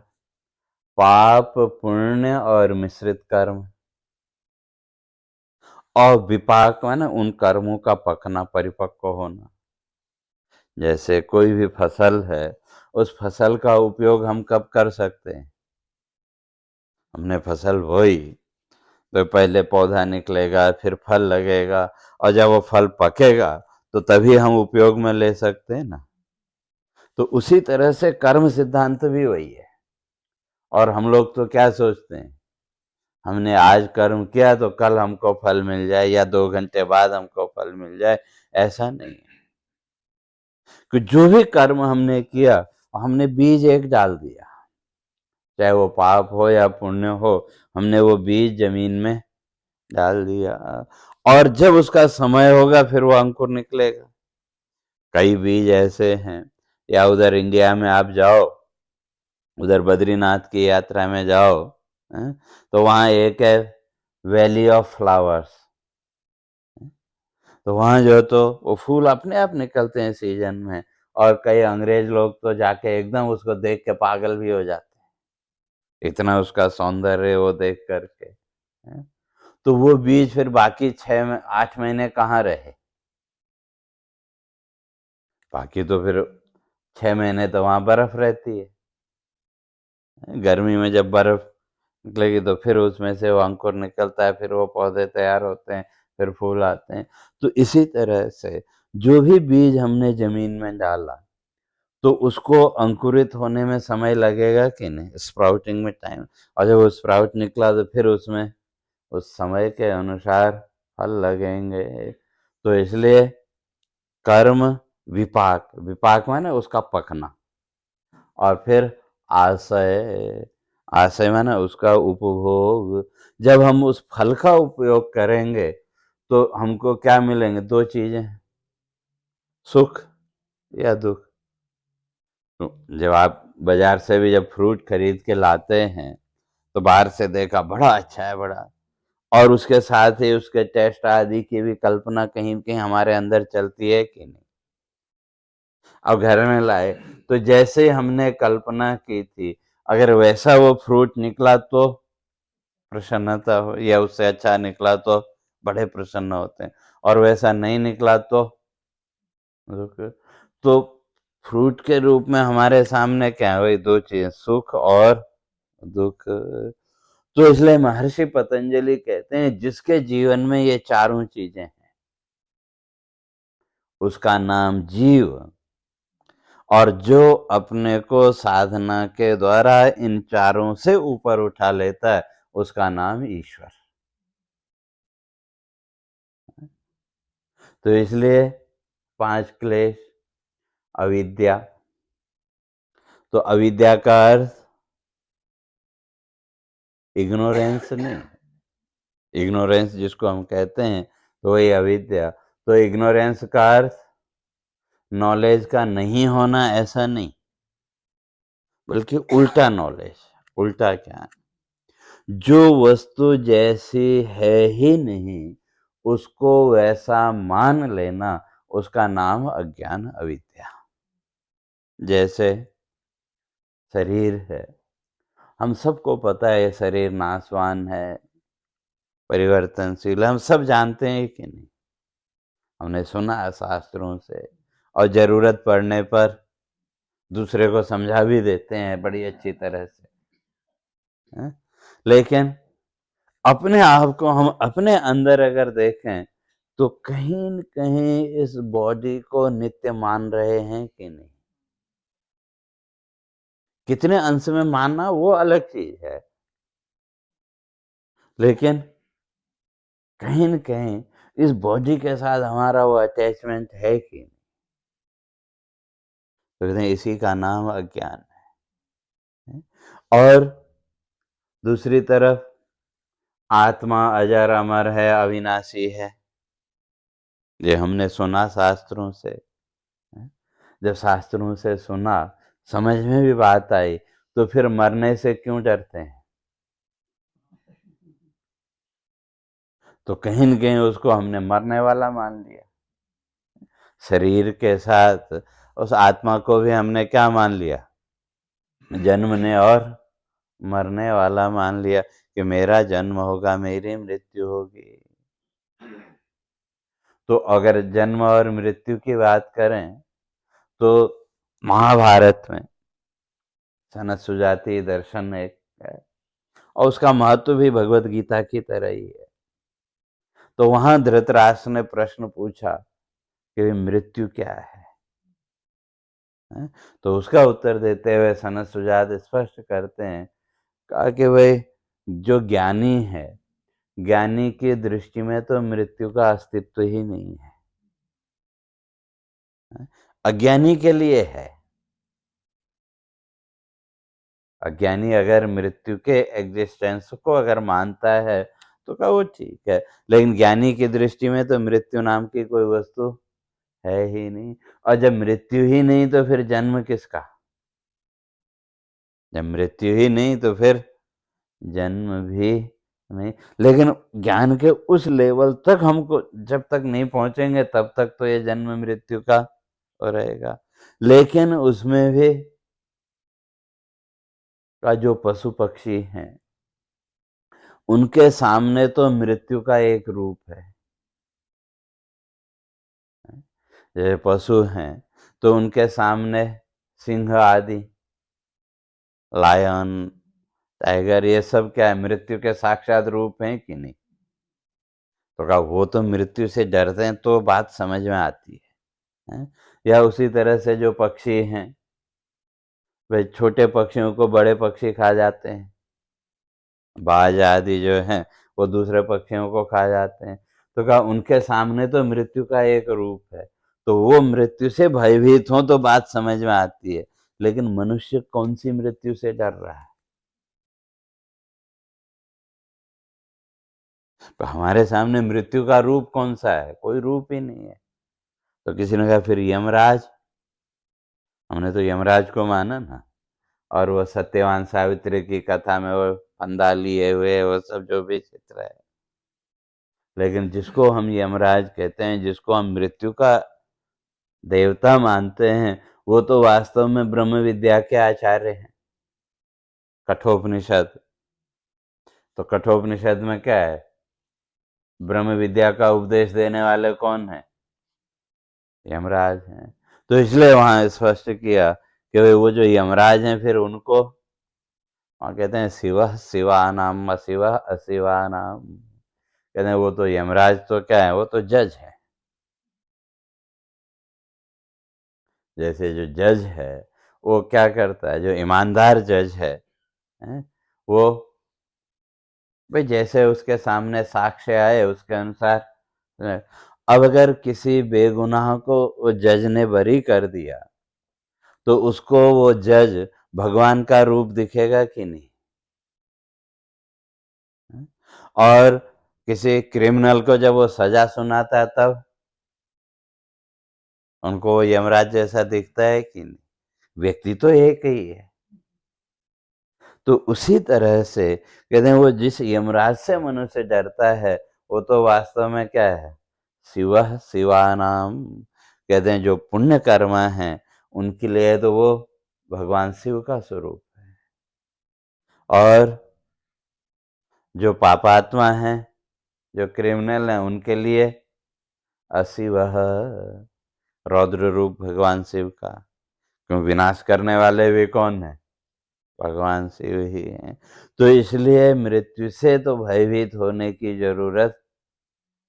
पाप, पुण्य और मिश्रित कर्म। और विपाक माने उन कर्मों का पकना, परिपक्व होना। जैसे कोई भी फसल है, उस फसल का उपयोग हम कब कर सकते हैं? हमने फसल बोई तो पहले पौधा निकलेगा, फिर फल लगेगा, और जब वो फल पकेगा तो तभी हम उपयोग में ले सकते हैं ना। तो उसी तरह से कर्म सिद्धांत भी वही है। और हम लोग तो क्या सोचते हैं, हमने आज कर्म किया तो कल हमको फल मिल जाए या 2 घंटे बाद हमको फल मिल जाए। ऐसा नहीं है कि जो भी कर्म हमने किया, हमने बीज एक डाल दिया, चाहे वो पाप हो या पुण्य हो, हमने वो बीज जमीन में डाल दिया, और जब उसका समय होगा फिर वो अंकुर निकलेगा। कई बीज ऐसे हैं, या उधर इंडिया में आप जाओ, उधर बद्रीनाथ की यात्रा में जाओ, हैं? तो वहाँ एक है वैली ऑफ फ्लावर्स। तो वहाँ जो तो वो फूल अपने आप निकलते हैं सीजन में, और कई अंग्रेज लोग तो जाके एकदम उसको देख के पागल भी हो जाते हैं, इतना उसका सौंदर्य वो देख करके, हैं? तो वो बीज फिर बाकी 8 महीने कहाँ रहे? बाकी तो फिर 6 महीने तो वहाँ बर्फ रहती है। गर्मी में जब बर्फ निकलेगी तो फिर उसमें से वो अंकुर निकलता है, फिर वो पौधे तैयार होते हैं, फिर फूल आते हैं। तो इसी तरह से जो भी बीज हमने जमीन में डाला, तो उसको अंकुरित होने में समय लगेगा कि नहीं, स्प्राउटिंग में टाइम। और जब वो स्प्राउट निकला तो फिर उसमें उस समय के अनुसार फल लगेंगे। तो इसलिए कर्म, विपाक, विपाक माने उसका पकना, और फिर आशय, आशय माने उसका उपभोग। जब हम उस फल का उपयोग करेंगे तो हमको क्या मिलेंगे? 2 चीजें, सुख या दुख। तो जब आप बाजार से भी जब फ्रूट खरीद के लाते हैं तो बाहर से देखा बड़ा अच्छा है, बड़ा, और उसके साथ ही उसके टेस्ट आदि की भी कल्पना कहीं कहीं हमारे अंदर चलती है कि नहीं? अब घर में लाए तो जैसे हमने कल्पना की थी, अगर वैसा वो फ्रूट निकला तो प्रसन्नता हो, या उससे अच्छा निकला तो बड़े प्रसन्न होते हैं, और वैसा नहीं निकला तो दुख। तो फ्रूट के रूप में हमारे सामने क्या है? वही 2 चीजें, सुख और दुख। तो इसलिए महर्षि पतंजलि कहते हैं जिसके जीवन में ये चारों चीजें हैं, उसका नाम जीव, और जो अपने को साधना के द्वारा इन चारों से ऊपर उठा लेता है, उसका नाम ईश्वर। तो इसलिए 5 क्लेश: अविद्या, तो अविद्या का अर्थ इग्नोरेंस नहीं, इग्नोरेंस जिसको हम कहते हैं तो वही अविद्या। तो इग्नोरेंस का अर्थ नॉलेज का नहीं होना, ऐसा नहीं, बल्कि उल्टा नॉलेज। उल्टा क्या है? जो वस्तु जैसी है ही नहीं उसको वैसा मान लेना, उसका नाम अज्ञान, अविद्या। जैसे शरीर है, हम सबको पता है शरीर नाशवान है, परिवर्तनशील, हम सब जानते हैं कि नहीं? हमने सुना है शास्त्रों से, और जरूरत पड़ने पर दूसरे को समझा भी देते हैं बड़ी अच्छी तरह से, हैं? लेकिन अपने आप को हम अपने अंदर अगर देखें तो कहीं न कहीं इस बॉडी को नित्य मान रहे हैं कि नहीं? कितने अंश में मानना वो अलग चीज है, लेकिन कहीं न कहीं इस बॉडी के साथ हमारा वो अटैचमेंट है कि नहीं? तो कहते हैं इसी का नाम अज्ञान है। और दूसरी तरफ आत्मा अजर अमर है, अविनाशी है, ये हमने सुना शास्त्रों से। जब शास्त्रों से सुना, समझ में भी बात आई, तो फिर मरने से क्यों डरते हैं? तो कहीं न कहीं उसको हमने मरने वाला मान लिया। शरीर के साथ उस आत्मा को भी हमने क्या मान लिया? जन्मने और मरने वाला मान लिया कि मेरा जन्म होगा, मेरी मृत्यु होगी। तो अगर जन्म और मृत्यु की बात करें तो महाभारत में सनत सुजाति दर्शन एक है, और उसका महत्व भी भगवत गीता की तरह ही है। तो वहां धृतराष्ट्र ने प्रश्न पूछा कि मृत्यु क्या है? तो उसका उत्तर देते हुए सनत सुजात स्पष्ट करते हैं, कहा कि भाई जो ज्ञानी है, ज्ञानी की दृष्टि में तो मृत्यु का अस्तित्व ही नहीं है, अज्ञानी के लिए है। अज्ञानी अगर मृत्यु के एग्जिस्टेंस को अगर मानता है तो क्या वो ठीक है, लेकिन ज्ञानी की दृष्टि में तो मृत्यु नाम की कोई वस्तु है ही नहीं। और जब मृत्यु ही नहीं तो फिर जन्म किसका? जब मृत्यु ही नहीं तो फिर जन्म भी नहीं। लेकिन ज्ञान के उस लेवल तक हमको जब तक नहीं पहुंचेंगे तब तक तो ये जन्म मृत्यु का रहेगा। लेकिन उसमें भी का जो पशु पक्षी हैं, उनके सामने तो मृत्यु का एक रूप है। ये पशु हैं तो उनके सामने सिंह आदि, लायन, टाइगर, ये सब क्या है? मृत्यु के साक्षात रूप हैं कि नहीं? तो क्या वो तो मृत्यु से डरते हैं, तो बात समझ में आती है? या उसी तरह से जो पक्षी हैं, वे छोटे पक्षियों को बड़े पक्षी खा जाते हैं, बाज आदि जो हैं वो दूसरे पक्षियों को खा जाते हैं। तो क्या उनके सामने तो मृत्यु का एक रूप है, तो वो मृत्यु से भयभीत हो तो बात समझ में आती है। लेकिन मनुष्य कौन सी मृत्यु से डर रहा है? तो हमारे सामने मृत्यु का रूप कौन सा है? कोई रूप ही नहीं है। तो किसी ने कहा फिर यमराज, हमने तो यमराज को माना ना, और वो सत्यवान सावित्री की कथा में वो फंदा लिए हुए वो सब जो भी चित्र है। लेकिन जिसको हम यमराज कहते हैं, जिसको हम मृत्यु का देवता मानते हैं, वो तो वास्तव में ब्रह्म विद्या के आचार्य हैं। कठोपनिषद, तो कठोपनिषद में क्या है? ब्रह्म विद्या का उपदेश देने वाले कौन है? यमराज हैं। तो इसलिए वहां स्पष्ट किया कि भाई वो जो यमराज हैं, फिर उनको वहां कहते हैं शिव शिवानाम अशिव अशिवानाम। कहते हैं वो तो यमराज तो क्या है? वो तो जज है। जैसे जो जज है वो क्या करता है? जो ईमानदार जज है, वो भाई जैसे उसके सामने साक्ष्य आए उसके अनुसार। अब अगर किसी बेगुनाह को वो जज ने बरी कर दिया तो उसको वो जज भगवान का रूप दिखेगा कि नहीं? और किसी क्रिमिनल को जब वो सजा सुनाता है तब उनको वो यमराज जैसा दिखता है कि नहीं? व्यक्ति तो एक ही है। तो उसी तरह से कहते हैं वो जिस यमराज से मनुष्य डरता है, वो तो वास्तव में क्या है? शिवः शिवानाम। कहते हैं जो पुण्य कर्म हैं उनके लिए तो वो भगवान शिव का स्वरूप है, और जो पापात्मा हैं, जो क्रिमिनल हैं, उनके लिए अशिवः, रौद्र रूप भगवान शिव का। क्यों? विनाश करने वाले भी कौन है? भगवान शिव ही हैं। तो इसलिए मृत्यु से तो भयभीत होने की जरूरत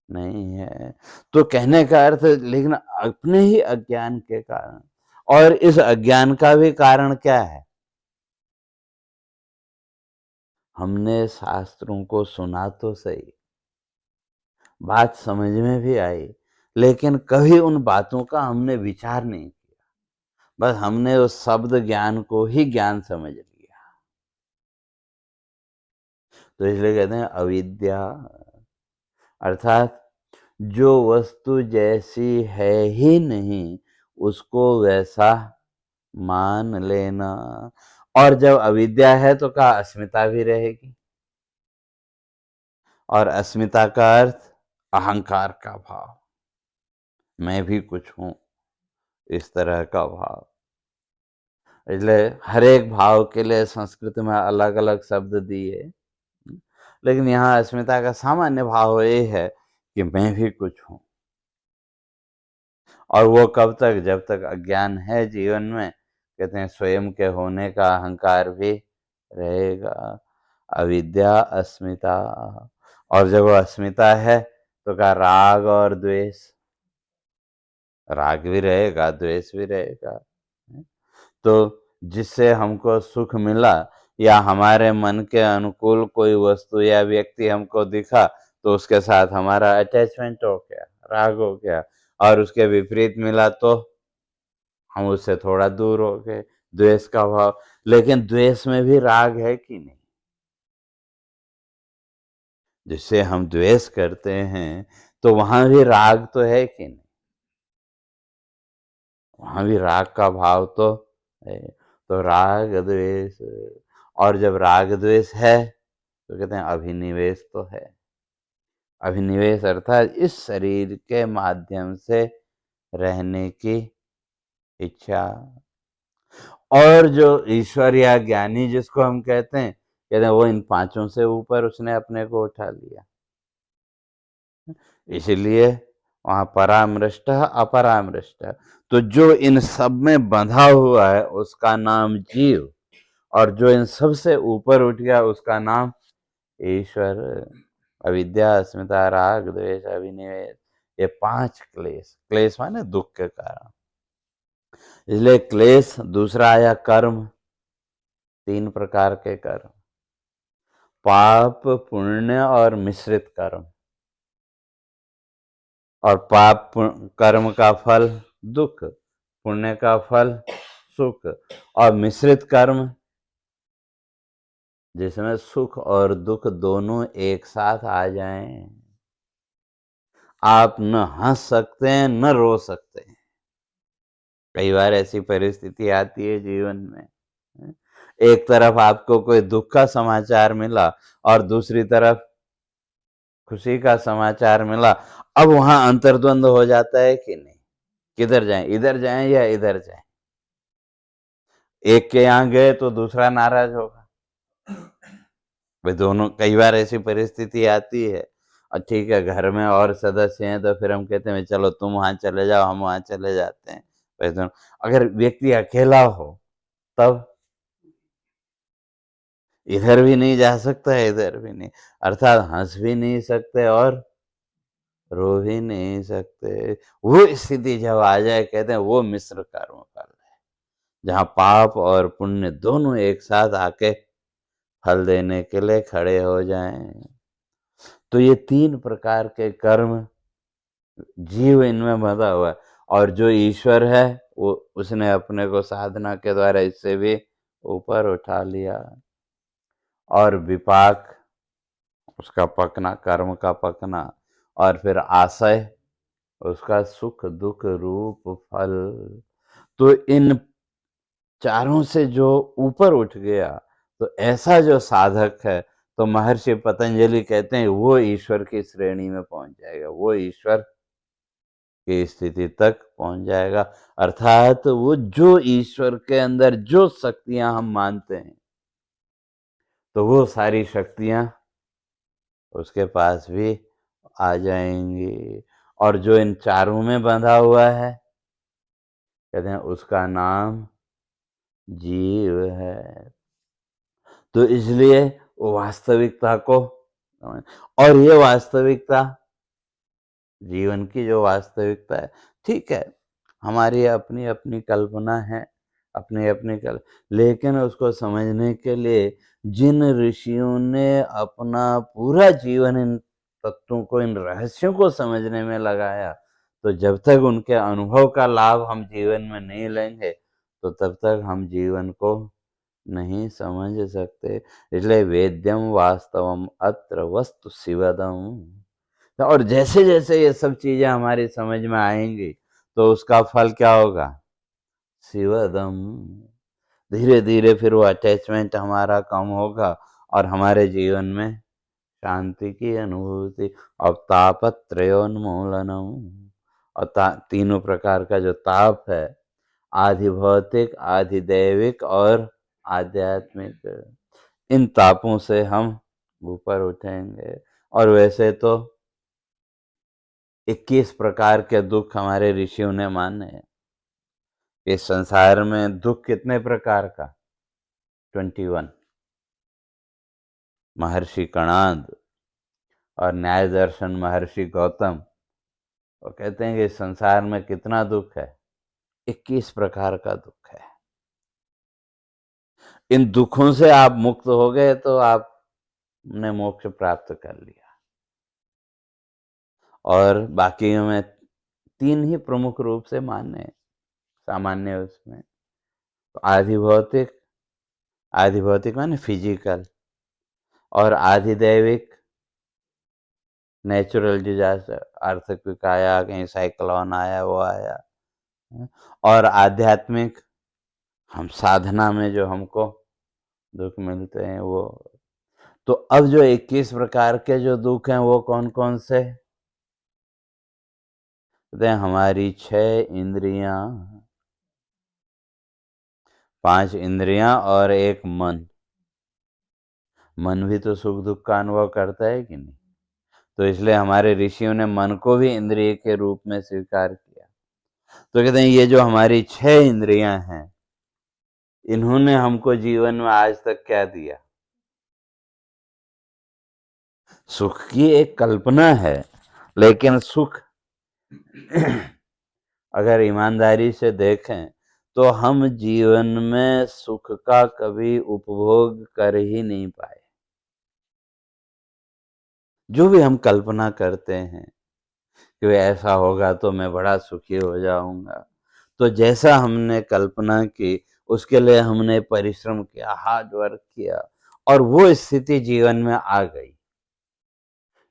नहीं है। तो कहने का अर्थ, लेकिन अपने ही अज्ञान के कारण, और इस अज्ञान का भी कारण क्या है? हमने शास्त्रों को सुना तो सही, बात समझ में भी आई, लेकिन कभी उन बातों का हमने विचार नहीं किया, बस हमने उस शब्द ज्ञान को ही ज्ञान समझ लिया। तो इसलिए कहते हैं अविद्या, अर्थात जो वस्तु जैसी है ही नहीं उसको वैसा मान लेना। और जब अविद्या है तो क्या अस्मिता भी रहेगी, और अस्मिता का अर्थ अहंकार का भाव, मैं भी कुछ हूं, इस तरह का भाव। इसलिए हर एक भाव के लिए संस्कृत में अलग अलग शब्द दिए, लेकिन यहाँ अस्मिता का सामान्य भाव ये है कि मैं भी कुछ हूं। और वो कब तक? जब तक अज्ञान है जीवन में, कहते हैं स्वयं के होने का अहंकार भी रहेगा, अविद्या अस्मिता। और जब वो अस्मिता है तो क्या राग और द्वेष, राग भी रहेगा, द्वेष भी रहेगा। तो जिससे हमको सुख मिला या हमारे मन के अनुकूल कोई वस्तु या व्यक्ति हमको दिखा तो उसके साथ हमारा अटैचमेंट हो गया, राग हो गया, और उसके विपरीत मिला तो हम उससे थोड़ा दूर हो गए, द्वेष का भाव। लेकिन द्वेष में भी राग है कि नहीं? जिससे हम द्वेष करते हैं तो वहां भी राग तो है कि नहीं? वहां भी राग का भाव तो है। तो राग द्वेष, और जब राग द्वेष है तो कहते हैं अभिनिवेश तो है। अभिनिवेश अर्थात इस शरीर के माध्यम से रहने की इच्छा। और जो ईश्वर या ज्ञानी जिसको हम कहते हैं वो इन पांचों से ऊपर उसने अपने को उठा लिया। इसलिए वहां परामृष्ट अपरामृष्ट, तो जो इन सब में बंधा हुआ है उसका नाम जीव, और जो इन सब से ऊपर उठ गया उसका नाम ईश्वर। अविद्या, अस्मिता, राग, द्वेष, अभिनिवेश, ये पांच क्लेश। क्लेश माने दुख के कारण। इसलिए क्लेश। दूसरा आया कर्म, तीन प्रकार के कर्म, पाप, पुण्य और मिश्रित कर्म। और पाप कर्म का फल दुख, पुण्य का फल सुख, और मिश्रित कर्म जिसमें सुख और दुख दोनों एक साथ आ जाएं। आप न हंस सकते हैं न रो सकते हैं। कई बार ऐसी परिस्थिति आती है जीवन में, एक तरफ आपको कोई दुख का समाचार मिला और दूसरी तरफ खुशी का समाचार मिला। अब वहां अंतर्द्वंद हो जाता है कि नहीं? किधर जाएं, इधर जाएं या इधर जाएं? एक के यहाँ गए तो दूसरा नाराज होगा। भाई दोनों, कई बार ऐसी परिस्थिति आती है। और ठीक है, घर में और सदस्य हैं तो फिर हम कहते हैं चलो तुम वहां चले जाओ, हम वहां चले जाते हैं। भाई दोनों, अगर व्यक्ति अकेला हो तब इधर भी नहीं जा सकता है, इधर भी नहीं, अर्थात हंस भी नहीं सकते और रो भी नहीं सकते। वो स्थिति जब आ जाए, कहते हैं वो मिश्र कर्म फल है, जहाँ पाप और पुण्य दोनों एक साथ आके फल देने के लिए खड़े हो जाएं। तो ये तीन प्रकार के कर्म जीव इनमें बंधा हुआ है, और जो ईश्वर है वो उसने अपने को साधना के द्वारा इससे भी ऊपर उठा लिया। और विपाक, उसका पकना, कर्म का पकना, और फिर आशय, उसका सुख दुख रूप फल। तो इन चारों से जो ऊपर उठ गया, तो ऐसा जो साधक है, तो महर्षि पतंजलि कहते हैं वो ईश्वर की श्रेणी में पहुंच जाएगा, वो ईश्वर की स्थिति तक पहुंच जाएगा। अर्थात वो जो ईश्वर के अंदर जो शक्तियां हम मानते हैं, तो वो सारी शक्तियां उसके पास भी आ जाएंगी। और जो इन चारों में बंधा हुआ है, कहते हैं उसका नाम जीव है। तो इसलिए वो वास्तविकता को, और ये वास्तविकता जीवन की जो वास्तविकता है, ठीक है हमारी अपनी अपनी कल्पना है, अपनी अपनी लेकिन उसको समझने के लिए जिन ऋषियों ने अपना पूरा जीवन इन तत्वों को, इन रहस्यों को समझने में लगाया, तो जब तक उनके अनुभव का लाभ हम जीवन में नहीं लेंगे तो तब तक हम जीवन को नहीं समझ सकते। इसलिए वेद्यम वास्तवम अत्र वस्तु शिवदम। और जैसे जैसे ये सब चीजें हमारी समझ में आएंगी तो उसका फल क्या होगा? शिवदम। धीरे धीरे फिर वो अटैचमेंट हमारा कम होगा और हमारे जीवन में शांति की अनुभूति। अब तापत्रयोन्मूलनम। और तीनों प्रकार का जो ताप है, आधि भौतिक, आधि दैविक और आध्यात्मिक, इन तापों से हम ऊपर उठेंगे। और वैसे तो 21 प्रकार के दुख हमारे ऋषियों ने माने हैं। इस संसार में दुख कितने प्रकार का? 21। महर्षि कणाद और न्याय दर्शन महर्षि गौतम वो कहते हैं कि संसार में कितना दुख है? 21 प्रकार का दुख है। इन दुखों से आप मुक्त हो गए तो आपने मोक्ष प्राप्त कर लिया। और बाकी में 3 ही प्रमुख रूप से माने सामान्य उसमें। तो आधि भौतिक माने फिजिकल, और आधि दैविक नेचुरल डिजास्टर, अर्थक्वेक आया, कहीं साइक्लोन आया, वो आया। और आध्यात्मिक हम साधना में जो हमको दुख मिलते हैं वो। तो अब जो 21 प्रकार के जो दुख हैं वो कौन कौन से? हमारी 6 इंद्रियां, 5 इंद्रियां और एक मन। मन भी तो सुख दुख का अनुभव करता है कि नहीं? तो इसलिए हमारे ऋषियों ने मन को भी इंद्रिय के रूप में स्वीकार किया। तो कहते हैं ये जो हमारी 6 इंद्रियां हैं, इन्होंने हमको जीवन में आज तक क्या दिया? सुख की एक कल्पना है, लेकिन सुख अगर ईमानदारी से देखें तो हम जीवन में सुख का कभी उपभोग कर ही नहीं पाए। जो भी हम कल्पना करते हैं कि ऐसा होगा तो मैं बड़ा सुखी हो जाऊंगा, तो जैसा हमने कल्पना की उसके लिए हमने परिश्रम किया, हार्ड वर्क किया, और वो स्थिति जीवन में आ गई।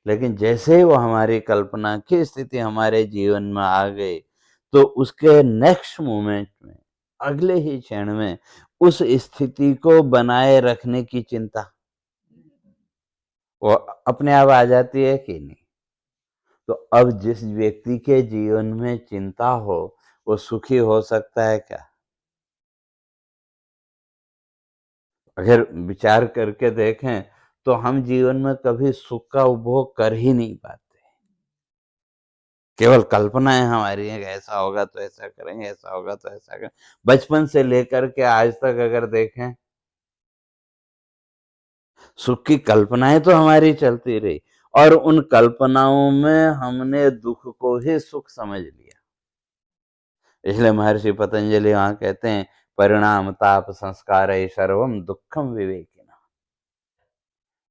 लेकिन जैसे ही वो हमारी कल्पना की स्थिति हमारे जीवन में आ गई तो उसके नेक्स्ट मोमेंट में, अगले ही क्षण में, उस स्थिति को बनाए रखने की चिंता वो अपने आप आ जाती है कि नहीं? तो अब जिस व्यक्ति के जीवन में चिंता हो वो सुखी हो सकता है क्या? अगर विचार करके देखें तो हम जीवन में कभी सुख का उपभोग कर ही नहीं पाते। केवल कल्पनाएं हमारी हैं कि ऐसा होगा तो ऐसा करेंगे, ऐसा होगा तो ऐसा करेंगे। बचपन से लेकर के आज तक अगर देखें, सुख की कल्पनाएं तो हमारी चलती रही और उन कल्पनाओं में हमने दुख को ही सुख समझ लिया। इसलिए महर्षि पतंजलि वहां कहते हैं, परिणाम ताप संस्कार सर्वम दुखम विवेकिना।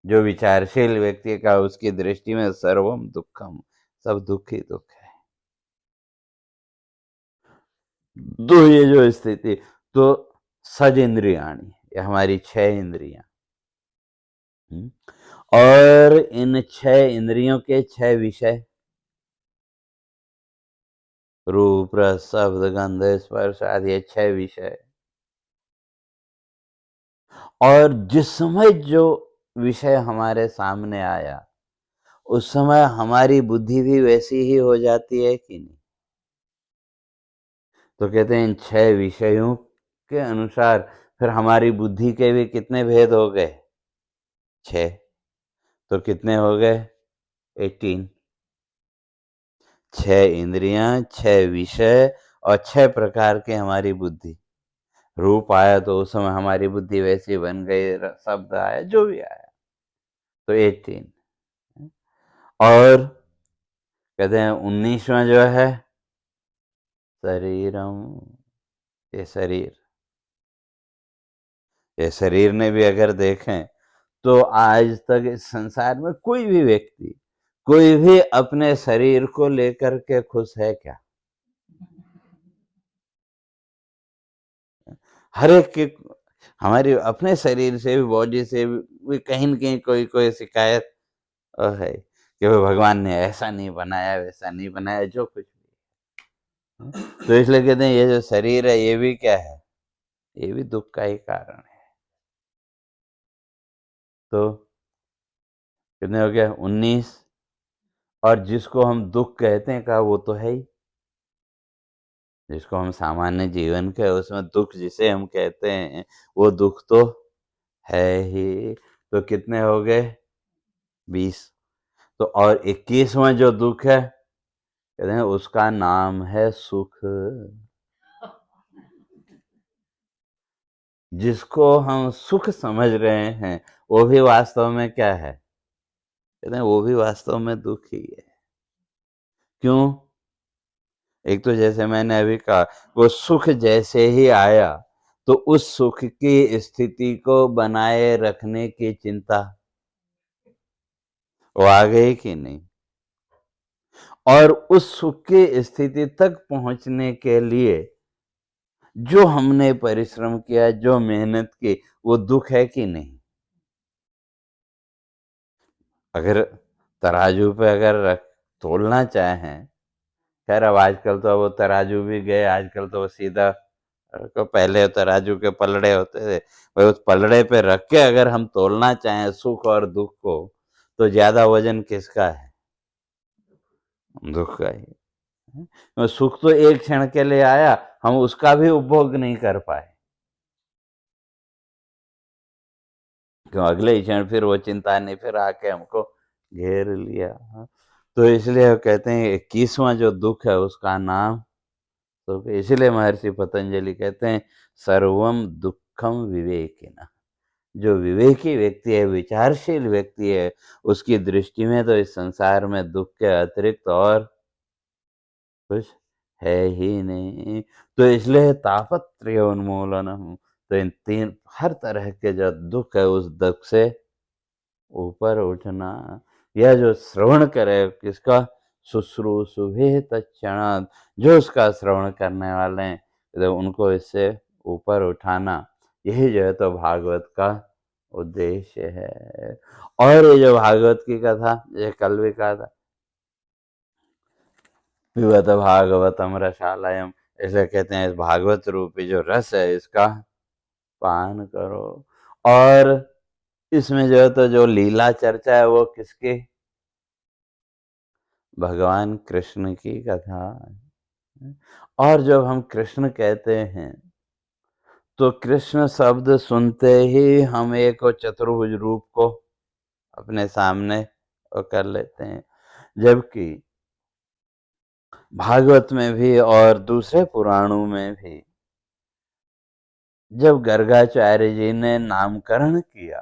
जो विचारशील व्यक्ति का उसकी दृष्टि में सर्वम दुखम, सब दुख ही दुख है। तो ये जो स्थिति, तो सज इंद्रियाणी, ये हमारी 6 इंद्रियां, और इन 6 इंद्रियों के 6 विषय, रूप रस शब्द गंध स्पर्श आदि, ये 6 विषय। और जिस समय जो विषय हमारे सामने आया उस समय हमारी बुद्धि भी वैसी ही हो जाती है कि नहीं? तो कहते हैं इन 6 विषयों के अनुसार फिर हमारी बुद्धि के भी कितने भेद हो गए? 6। तो कितने हो गए? 18। 6 इंद्रियां, 6 विषय और 6 प्रकार के हमारी बुद्धि। रूप आया तो उस समय हमारी बुद्धि वैसी बन गई, शब्द आया, जो भी आया, तो 18। और कहते हैं 19वां जो है शरीरम, ये शरीर ने भी अगर देखें तो आज तक इस संसार में कोई भी व्यक्ति कोई भी अपने शरीर को लेकर के खुश है क्या? हर एक की हमारी अपने शरीर से भी, बॉडी से भी कहीं न कहीं कोई कोई शिकायत है कि भाई भगवान ने ऐसा नहीं बनाया, वैसा नहीं बनाया, जो कुछ भी। तो इसलिए कहते हैं ये जो शरीर है ये भी क्या है? ये भी दुख का ही कारण है। तो कितने हो गया? 19। और जिसको हम दुख कहते हैं कहा वो तो है ही, जिसको हम सामान्य जीवन के उसमें दुख जिसे हम कहते हैं वो दुख तो है ही। तो कितने हो गए? 20। तो और 21वां जो दुख है कहते हैं उसका नाम है सुख। जिसको हम सुख समझ रहे हैं वो भी वास्तव में क्या है? कहते हैं वो भी वास्तव में दुख ही है। क्यों? एक तो जैसे मैंने अभी कहा, वो सुख जैसे ही आया तो उस सुख की स्थिति को बनाए रखने की चिंता वो आ गई कि नहीं? और उस सुख की स्थिति तक पहुंचने के लिए जो हमने परिश्रम किया, जो मेहनत की, वो दुख है कि नहीं? अगर तराजू पे अगर तोलना चाहें, खैर अब आजकल तो वो तराजू भी गए, आजकल तो वो सीधा को पहले तराजू के पलड़े होते थे, भाई उस पलड़े पे रख के अगर हम तोलना चाहें सुख और दुख को, तो ज्यादा वजन किसका है? दुख का ही। तो सुख तो एक क्षण के लिए आया, हम उसका भी उपभोग नहीं कर पाए, क्यों? अगले ही क्षण फिर वो चिंता ने फिर आके हमको घेर लिया। तो इसलिए वो कहते हैं 21वां जो दुख है उसका नाम सुख। इसलिए महर्षि पतंजलि कहते हैं सर्वम दुखम विवेकिना। जो विवेकी व्यक्ति है, विचारशील व्यक्ति है, उसकी दृष्टि में तो इस संसार में दुख के अतिरिक्त और कुछ है ही नहीं। तो इसलिए तापत्रय उन्मूलनम, तो इन तीन हर तरह के जो दुख है उस दुख से ऊपर उठना। यह जो श्रवण करे किसका? शुश्रूषुभिः तत्क्षणात्, जो उसका श्रवण करने वाले हैं तो उनको इससे ऊपर उठाना, यही जो है तो भागवत का उद्देश्य है। और ये जो भागवत की कथा, ये कल भी कहा था, पिबत भागवतम रसालयम, ऐसे कहते हैं इस भागवत रूपी जो रस है इसका पान करो। और इसमें जो है तो जो लीला चर्चा है वो किसकी? भगवान कृष्ण की कथा। और जब हम कृष्ण कहते हैं तो कृष्ण शब्द सुनते ही हम एक चतुर्भुज रूप को अपने सामने कर लेते हैं। जबकि भागवत में भी और दूसरे पुराणों में भी जब गर्गाचार्य जी ने नामकरण किया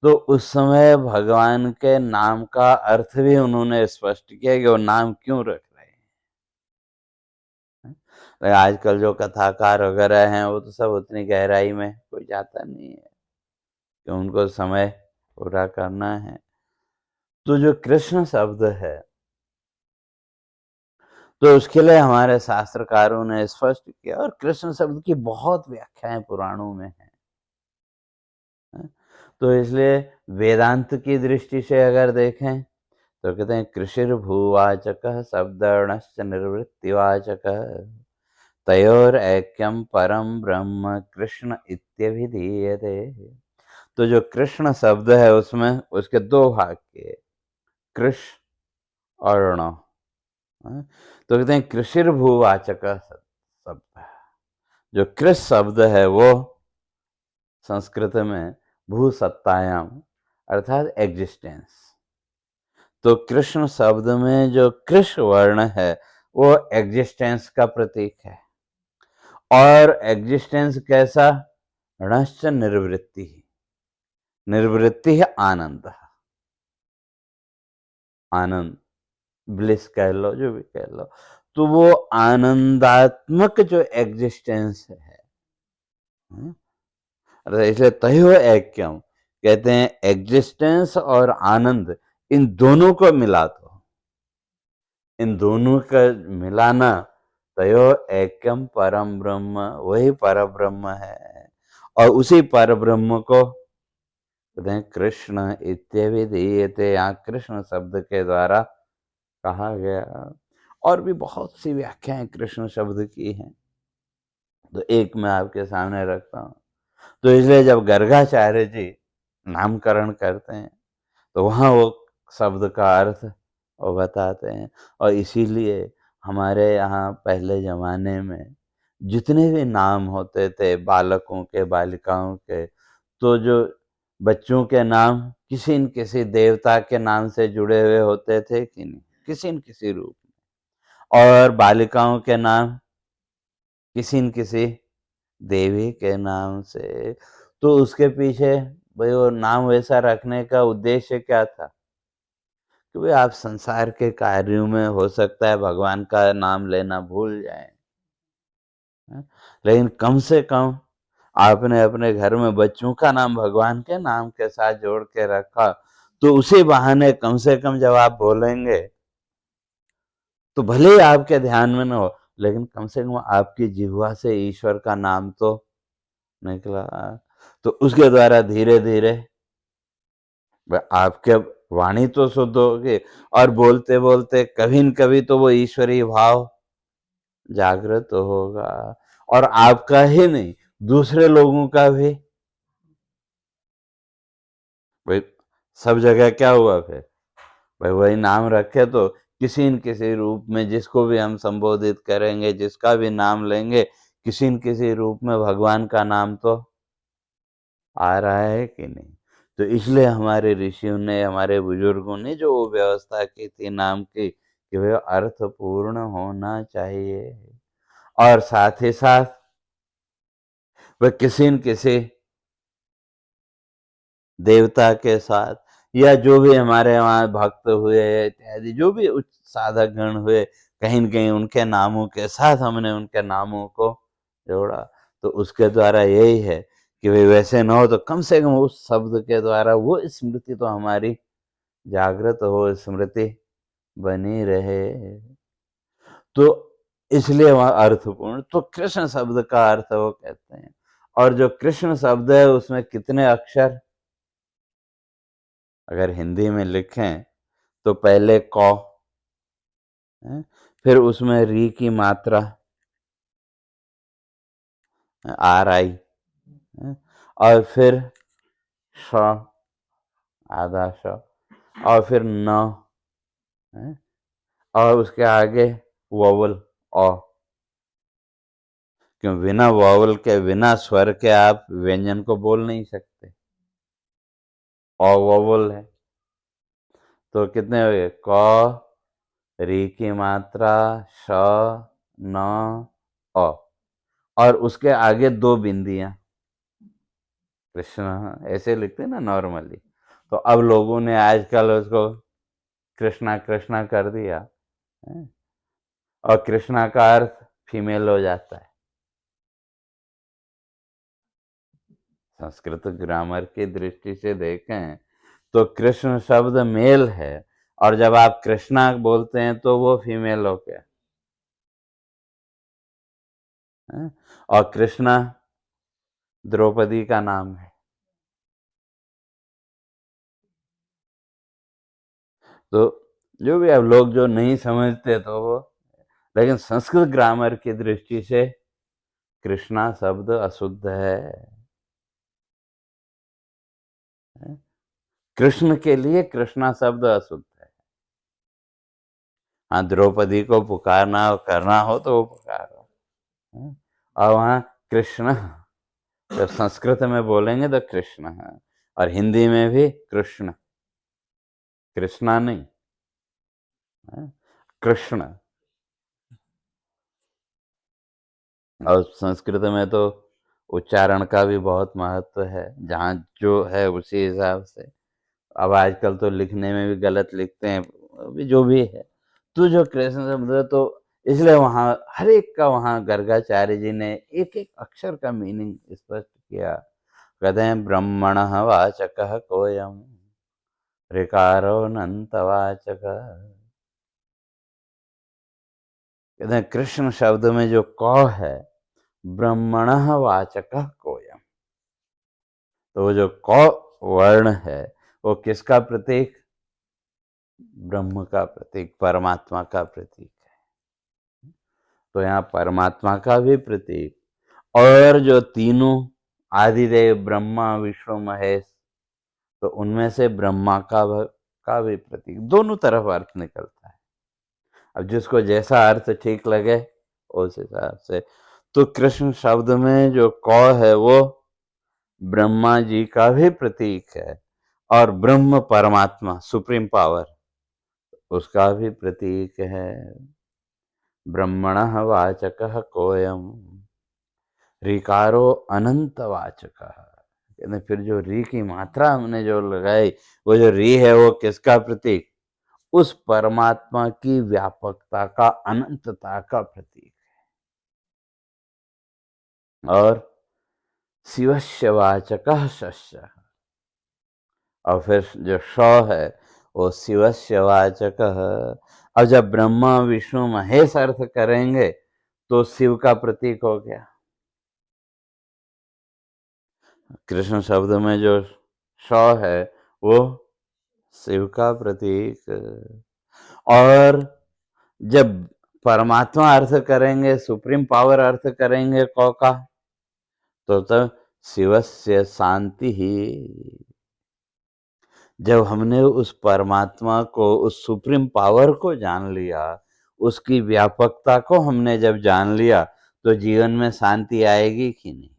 तो उस समय भगवान के नाम का अर्थ भी उन्होंने स्पष्ट किया कि वो नाम क्यों रख रहे हैं। आजकल जो कथाकार वगैरह हैं वो तो सब उतनी गहराई में कोई जाता नहीं है कि उनको समय पूरा करना है। तो जो कृष्ण शब्द है तो उसके लिए हमारे शास्त्रकारों ने स्पष्ट किया, और कृष्ण शब्द की बहुत व्याख्याएं पुराणों में है। तो इसलिए वेदांत की दृष्टि से अगर देखें तो कहते हैं कृषिर्भूवाचक शब्दर्णश्च निर्वृत्तिवाचक तयोर ऐक्यम परम ब्रह्म कृष्ण इत्यभिधीयते। तो जो कृष्ण शब्द है उसमें उसके दो भाग के, कृष और ण। तो कहते हैं कृषिर्भूवाचक शब्द, जो कृष शब्द है वो संस्कृत में भू सत्तायाम अर्थात एग्जिस्टेंस। तो कृष्ण शब्द में जो कृष वर्ण है वो एग्जिस्टेंस का प्रतीक है। और एग्जिस्टेंस कैसा? णश्च निर्वृत्ति, निर्वृत्ति है आनंद, आनंद, ब्लिस कह लो, जो भी कह लो। तो वो आनंदात्मक जो एग्जिस्टेंस है, इसलिए तयो ऐक्यम कहते हैं एग्जिस्टेंस और आनंद इन दोनों को मिला दो, इन दोनों का मिलाना तयो एकम परम ब्रह्म, वही पर ब्रह्म है। और उसी पर ब्रह्म को कहते हैं कृष्ण इत्यभिधीयते, यहाँ कृष्ण शब्द के द्वारा कहा गया। और भी बहुत सी व्याख्याएं कृष्ण शब्द की हैं, तो एक मैं आपके सामने रखता हूँ। तो इसलिए जब गर्गाचार्य जी नामकरण करते हैं तो वहाँ वो शब्द का अर्थ वो बताते हैं। और इसीलिए हमारे यहाँ पहले ज़माने में जितने भी नाम होते थे बालकों के, बालिकाओं के, तो जो बच्चों के नाम किसी न किसी देवता के नाम से जुड़े हुए होते थे कि नहीं, किसी न किसी रूप में। और बालिकाओं के नाम किसी न किसी देवी के नाम से। तो उसके पीछे भाई वो नाम वैसा रखने का उद्देश्य क्या था कि भाई आप संसार के कार्यों में हो सकता है भगवान का नाम लेना भूल जाएं, लेकिन कम से कम आपने अपने घर में बच्चों का नाम भगवान के नाम के साथ जोड़ के रखा, तो उसी बहाने कम से कम जब आप बोलेंगे तो भले ही आपके ध्यान में न हो, लेकिन कम से कम आपकी जिह्वा से ईश्वर का नाम तो निकला। तो उसके द्वारा धीरे धीरे आपके वाणी तो शुद्ध होगी, और बोलते बोलते कभी न कभी तो वो ईश्वरीय भाव जागृत होगा। और आपका ही नहीं, दूसरे लोगों का भी। भाई सब जगह क्या हुआ फिर, भाई वही नाम रखे तो किसी न किसी रूप में जिसको भी हम संबोधित करेंगे, जिसका भी नाम लेंगे, किसी न किसी रूप में भगवान का नाम तो आ रहा है कि नहीं। तो इसलिए हमारे ऋषियों ने, हमारे बुजुर्गों ने जो व्यवस्था की थी नाम की, कि वह अर्थपूर्ण होना चाहिए, और साथ ही साथ वह किसी न किसी देवता के साथ, या जो भी हमारे वहाँ भक्त हुए इत्यादि, जो भी उच्च साधक गण हुए, कहीं न कहीं उनके नामों के साथ हमने उनके नामों को जोड़ा। तो उसके द्वारा यही है कि भाई वैसे न हो तो कम से कम उस शब्द के द्वारा वो स्मृति तो हमारी जागृत हो, स्मृति बनी रहे। तो इसलिए वहाँ अर्थपूर्ण, तो कृष्ण शब्द का अर्थ वो कहते हैं। और जो कृष्ण शब्द है उसमें कितने अक्षर अगर हिंदी में लिखें तो पहले कौ है, फिर उसमें री की मात्रा आर आई है, और फिर श आधा श, और फिर न है, और उसके आगे वोवल ओ। क्यों बिना वोवल के, बिना स्वर के आप व्यंजन को बोल नहीं सकते। ओ वोवल है तो कितने हो गए, क, री की मात्रा, श, न, अ, और उसके आगे दो बिंदियां कृष्ण ऐसे लिखते हैं ना नॉर्मली। तो अब लोगों ने आजकल उसको कृष्णा कृष्णा कर दिया है? और कृष्णा का अर्थ फीमेल हो जाता है। संस्कृत ग्रामर की दृष्टि से देखें तो कृष्ण शब्द मेल है, और जब आप कृष्णा बोलते हैं तो वो फीमेल हो गया है? और कृष्णा द्रौपदी का नाम है। तो जो भी अब लोग जो नहीं समझते तो वो, लेकिन संस्कृत ग्रामर की दृष्टि से कृष्णा शब्द अशुद्ध है। कृष्ण के लिए कृष्णा शब्द अशुद्ध है। हाँ, द्रौपदी को पुकारना करना हो तो वो पुकारो, और वहाँ कृष्ण जब संस्कृत में बोलेंगे तो कृष्ण है, और हिंदी में भी कृष्ण, कृष्णा नहीं है, कृष्ण। और संस्कृत में तो उच्चारण का भी बहुत महत्व है, जहाँ जो है उसी हिसाब से। अब आजकल तो लिखने में भी गलत लिखते हैं, अभी जो भी है। तो जो कृष्ण शब्द है, तो इसलिए वहाँ हर एक का, वहाँ गर्गाचार्य जी ने एक एक अक्षर का मीनिंग स्पष्ट किया। कहते हैं ब्रह्मण वाचक कोयम ऋकारोऽनन्तवाचक। कहते हैं कृष्ण शब्द में जो कौ है, ब्रह्मणः वाचकः कोयम। तो वो जो कौ वर्ण है वो किसका प्रतीक? ब्रह्म का प्रतीक, परमात्मा का प्रतीक है। तो यहाँ परमात्मा का भी प्रतीक और जो तीनों आदिदेव ब्रह्मा विष्णु महेश, तो उनमें से ब्रह्मा का भी प्रतीक, दोनों तरफ अर्थ निकलता है। अब जिसको जैसा अर्थ ठीक लगे उस हिसाब से। तो कृष्ण शब्द में जो कौ है वो ब्रह्मा जी का भी प्रतीक है और ब्रह्म परमात्मा सुप्रीम पावर उसका भी प्रतीक है। ब्रह्मणः वाचकः कोयम ऋकारो अनंत वाचकः। कहते फिर जो री की मात्रा हमने जो लगाई, वो जो री है वो किसका प्रतीक? उस परमात्मा की व्यापकता का, अनंतता का प्रतीक है। और शिवस्य वाचकः शस्य, और फिर जो श है वो शिवस्य वाचकः। अब जब ब्रह्मा विष्णु महेश अर्थ करेंगे तो शिव का प्रतीक हो गया। कृष्ण शब्द में जो श है वो शिव का प्रतीक। और जब परमात्मा अर्थ करेंगे, सुप्रीम पावर अर्थ करेंगे कौ का, तो तब शिवस्य शांति ही। जब हमने उस परमात्मा को, उस सुप्रीम पावर को जान लिया, उसकी व्यापकता को हमने जब जान लिया, तो जीवन में शांति आएगी कि नहीं?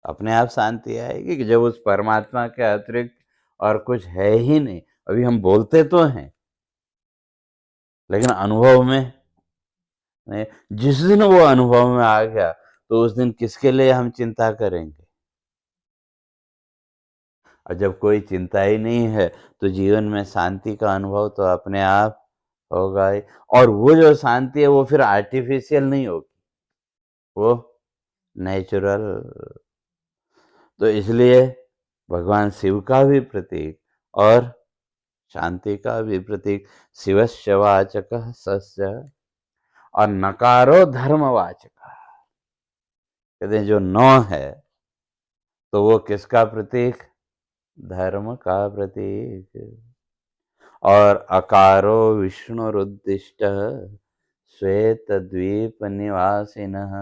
अपने आप शांति आएगी कि जब उस परमात्मा के अतिरिक्त और कुछ है ही नहीं। अभी हम बोलते तो हैं लेकिन अनुभव में नहीं। जिस दिन वो अनुभव में आ गया तो उस दिन किसके लिए हम चिंता करेंगे? और जब कोई चिंता ही नहीं है तो जीवन में शांति का अनुभव तो अपने आप होगा ही। और वो जो शांति है वो फिर आर्टिफिशियल नहीं होगी, वो नेचुरल। तो इसलिए भगवान शिव का भी प्रतीक और शांति का भी प्रतीक शिवस्य वाचकः सस्य। और नकारो धर्मवाचक। कहते हैं जो नौ है तो वो किसका प्रतीक? धर्म का प्रतीक। और अकारो विष्णुरुद्दिष्ट श्वेत द्वीप निवासिनः।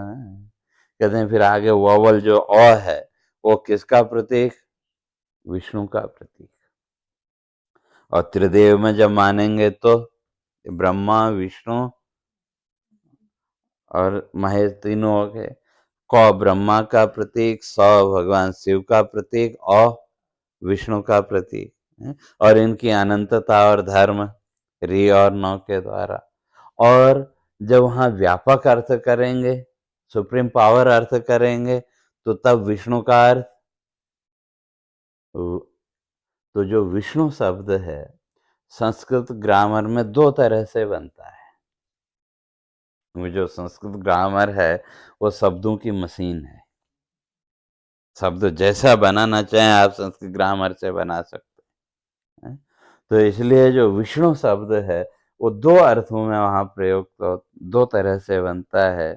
कहते हैं फिर आगे वोवल जो अ है वो किसका प्रतीक? विष्णु का प्रतीक। और त्रिदेव में जब मानेंगे तो ब्रह्मा विष्णु और महेश तीनों हो गए। क ब्रह्मा का प्रतीक, स भगवान शिव का प्रतीक, अ विष्णु का प्रतीक है। और इनकी अनंतता और धर्म री और नौ के द्वारा। और जब वहाँ व्यापक अर्थ करेंगे, सुप्रीम पावर अर्थ करेंगे, तो तब विष्णु का अर्थ, तो जो विष्णु शब्द है संस्कृत ग्रामर में दो तरह से बनता है। वो जो संस्कृत ग्रामर है वो शब्दों की मशीन है। शब्द जैसा बनाना चाहें आप संस्कृत ग्रामर से बना सकते हैं। तो इसलिए जो विष्णु शब्द है वो दो अर्थों में वहाँ प्रयोग तो दो तरह से बनता है।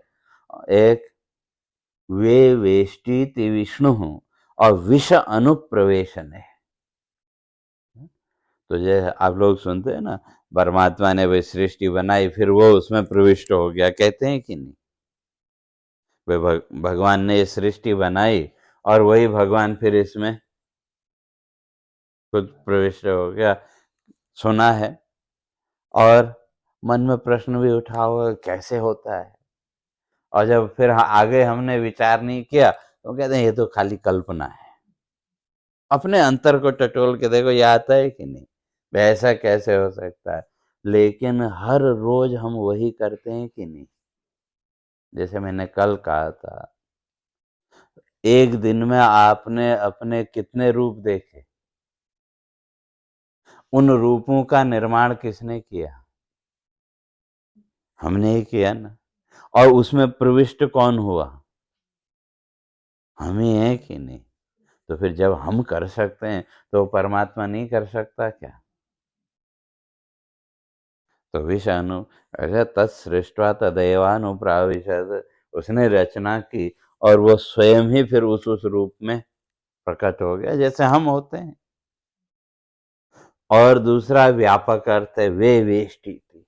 एक वे वेष्टि विष्णु और विष अनुप्रवेशन है। तो ये आप लोग सुनते हैं ना, परमात्मा ने वही सृष्टि बनाई फिर वो उसमें प्रविष्ट हो गया, कहते हैं कि नहीं? वे भगवान ने ये सृष्टि बनाई और वही भगवान फिर इसमें खुद प्रविष्ट हो गया, सुना है। और मन में प्रश्न भी उठा हुआ कैसे होता है। और जब फिर आगे हमने विचार नहीं किया तो कहते हैं ये तो खाली कल्पना है। अपने अंतर को टटोल के देखो, ये आता है कि नहीं? ऐसा कैसे हो सकता है? लेकिन हर रोज हम वही करते हैं कि नहीं? जैसे मैंने कल कहा था, एक दिन में आपने अपने कितने रूप देखे? उन रूपों का निर्माण किसने किया? हमने ही किया ना। और उसमें प्रविष्ट कौन हुआ? हम ही है कि नहीं? तो फिर जब हम कर सकते हैं तो परमात्मा नहीं कर सकता क्या? तो विषाणु अगर तत्सृष्ट्वा तदेवानुप्राविशत्, उसने रचना की और वो स्वयं ही फिर उस रूप में प्रकट हो गया जैसे हम होते हैं। और दूसरा व्यापक अर्थ है वे वेष्टि थी।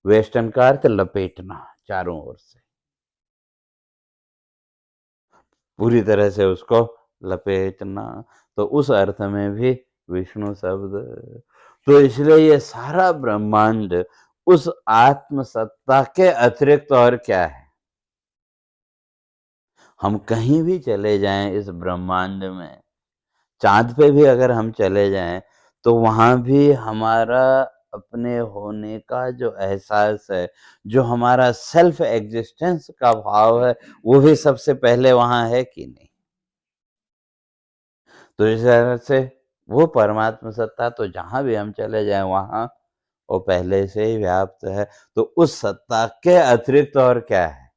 वेष्टन का अर्थ लपेटना चारों ओर से, पूरी तरह से उसको लपेटना। तो उस अर्थ में भी विष्णु शब्द। तो इसलिए ये सारा ब्रह्मांड उस आत्म सत्ता के अतिरिक्त और क्या है? हम कहीं भी चले जाएं इस ब्रह्मांड में, चांद पे भी अगर हम चले जाएं तो वहां भी हमारा अपने होने का जो एहसास है, जो हमारा सेल्फ एग्जिस्टेंस का भाव है, वो भी सबसे पहले वहां है कि नहीं? तो इस तरह से वो परमात्मा सत्ता तो जहां भी हम चले जाएं वहां वो पहले से ही व्याप्त है। तो उस सत्ता के अतिरिक्त और क्या है?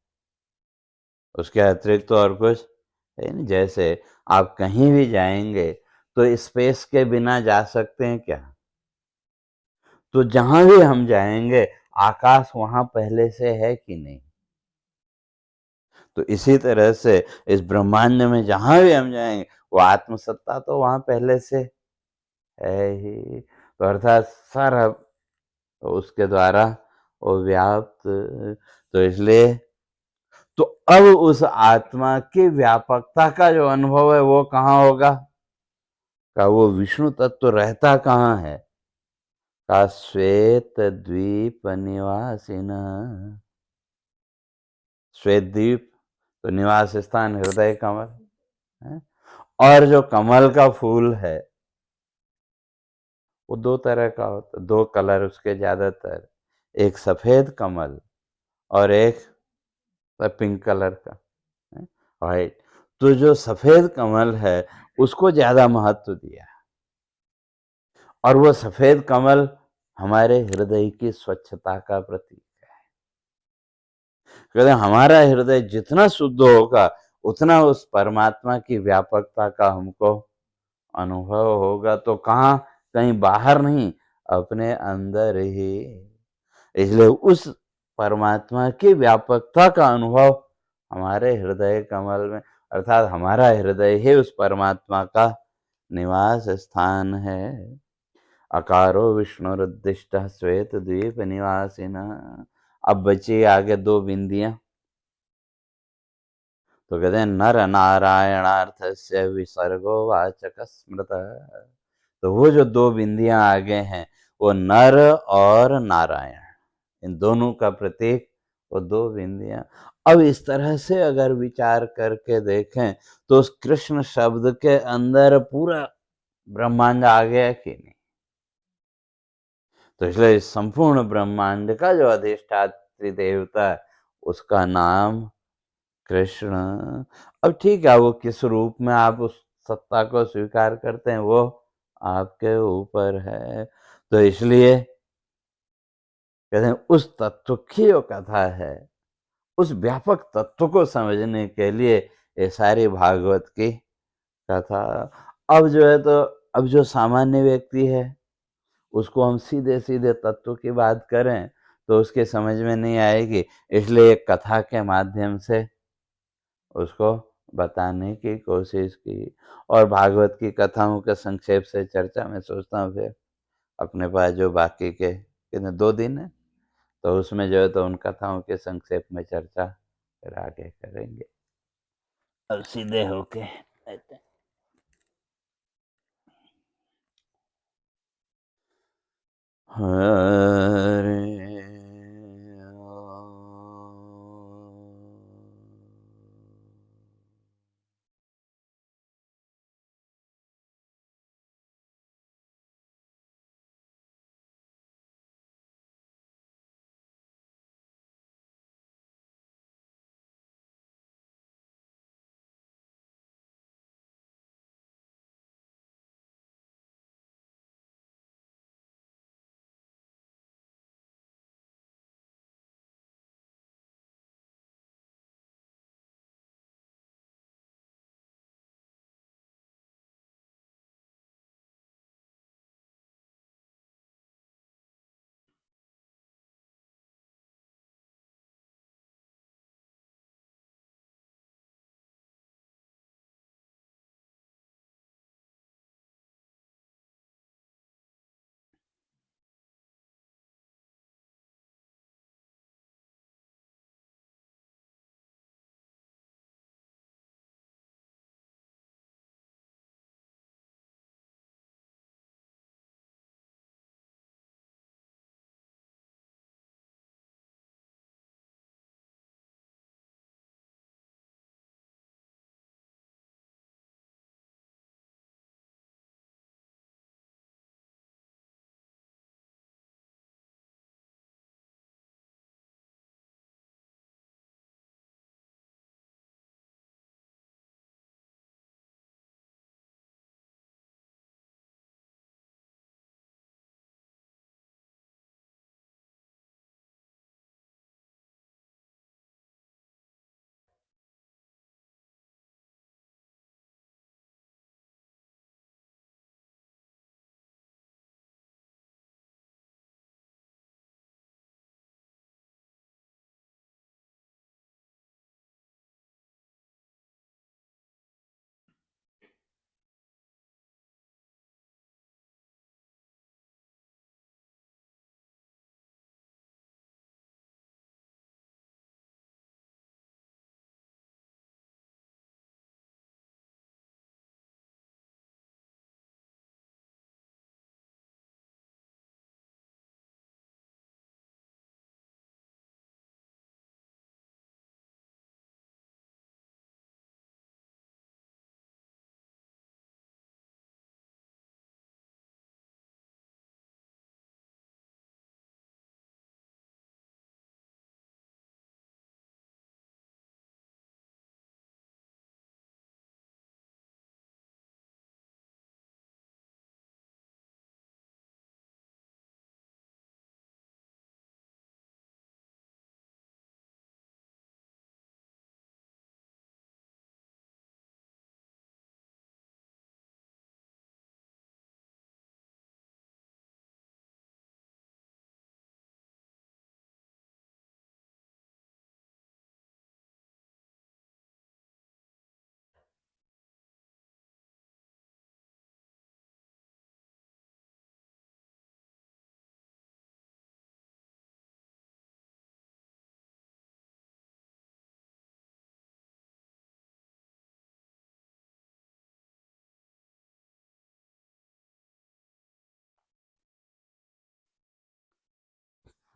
उसके अतिरिक्त तो और कुछ है नहीं। जैसे आप कहीं भी जाएंगे तो स्पेस के बिना जा सकते हैं क्या? तो जहां भी हम जाएंगे आकाश वहां पहले से है कि नहीं? तो इसी तरह से इस ब्रह्मांड में जहां भी हम जाएंगे वो आत्मसत्ता तो वहां पहले से है ही। तो अर्थात सारा उसके द्वारा वो व्याप्त। तो इसलिए तो अब उस आत्मा की व्यापकता का जो अनुभव है वो कहाँ होगा? का वो विष्णु तत्व रहता कहाँ है? का श्वेत द्वीप निवासिन। श्वेत द्वीप तो निवास स्थान हृदय कमल है। और जो कमल का फूल है वो दो तरह का होता है, दो कलर उसके ज्यादातर, एक सफेद कमल और एक पिंक कलर का है, राइट। तो जो सफेद कमल है उसको ज्यादा महत्व दिया और वो सफेद कमल हमारे हृदय की स्वच्छता का प्रतीक है। कहते हमारा हृदय जितना शुद्ध होगा उतना उस परमात्मा की व्यापकता का हमको अनुभव होगा। तो कहाँ, कहीं बाहर नहीं, अपने अंदर ही। इसलिए उस परमात्मा की व्यापकता का अनुभव हमारे हृदय कमल में, अर्थात हमारा हृदय ही उस परमात्मा का निवास स्थान है। अकारो विष्णुरुद्दिष्ट श्वेत द्वीप निवासिन। अब बची आगे दो बिंदियां। तो कहते हैं नर नारायणार्थ से विसर्गो वाचक स्मृत। तो वो जो दो बिंदियां आगे हैं वो नर और नारायण, इन दोनों का प्रतीक वो दो बिंदियां। अब इस तरह से अगर विचार करके देखें तो उस कृष्ण शब्द के अंदर पूरा ब्रह्मांड आ गया कि नहीं? तो इसलिए इस संपूर्ण ब्रह्मांड का जो अधिष्ठात्री देवता है उसका नाम कृष्ण। अब ठीक है, वो किस रूप में आप उस सत्ता को स्वीकार करते हैं वो आपके ऊपर है। तो इसलिए कहते हैं उस तत्व की जो कथा है, उस व्यापक तत्व को समझने के लिए ये सारी भागवत की कथा। अब जो है तो अब जो सामान्य व्यक्ति है उसको हम सीधे सीधे तत्व की बात करें तो उसके समझ में नहीं आएगी। इसलिए एक कथा के माध्यम से उसको बताने की कोशिश की। और भागवत की कथाओं के संक्षेप से चर्चा मैं सोचता हूँ फिर अपने पास जो बाकी के कितने 2 दिन है तो उसमें जो है तो उन कथाओं के संक्षेप में चर्चा फिर आगे करेंगे। अब सीधे होके रहते हैं। हरे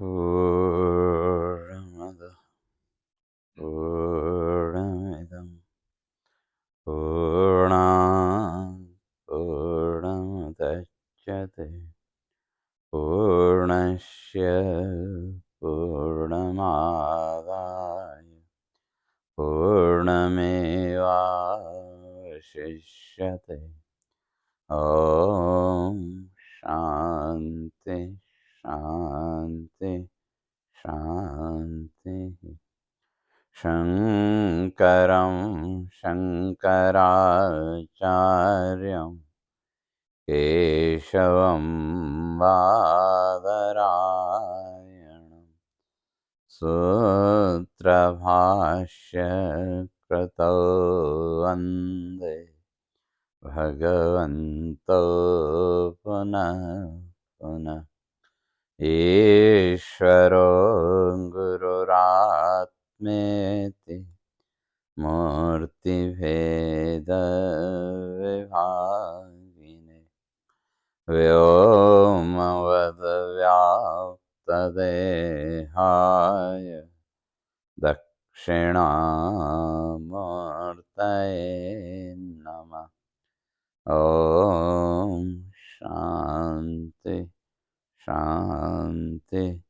पूर्णमदः पूर्णमिदं पूर्णात् पूर्णमुदच्यते पूर्णस्य पूर्णमादाय पूर्णमेवावशिष्यते। ॐ शान्ति शान्ति शान्तिः। शङ्करं शङ्कराचार्यं केशवं बादरायणं सूत्रभाष्य कृतौ वन्दे भगवन्तौ पुनः पुनः। ईश्वरो गुरुरात्मेति मूर्तिभेदविभागिने व्योमवद्व्याप्तदेहाय दक्षिणामूर्तये नमः। ॐ शान्ति शान्ति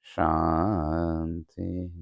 शान्तिः।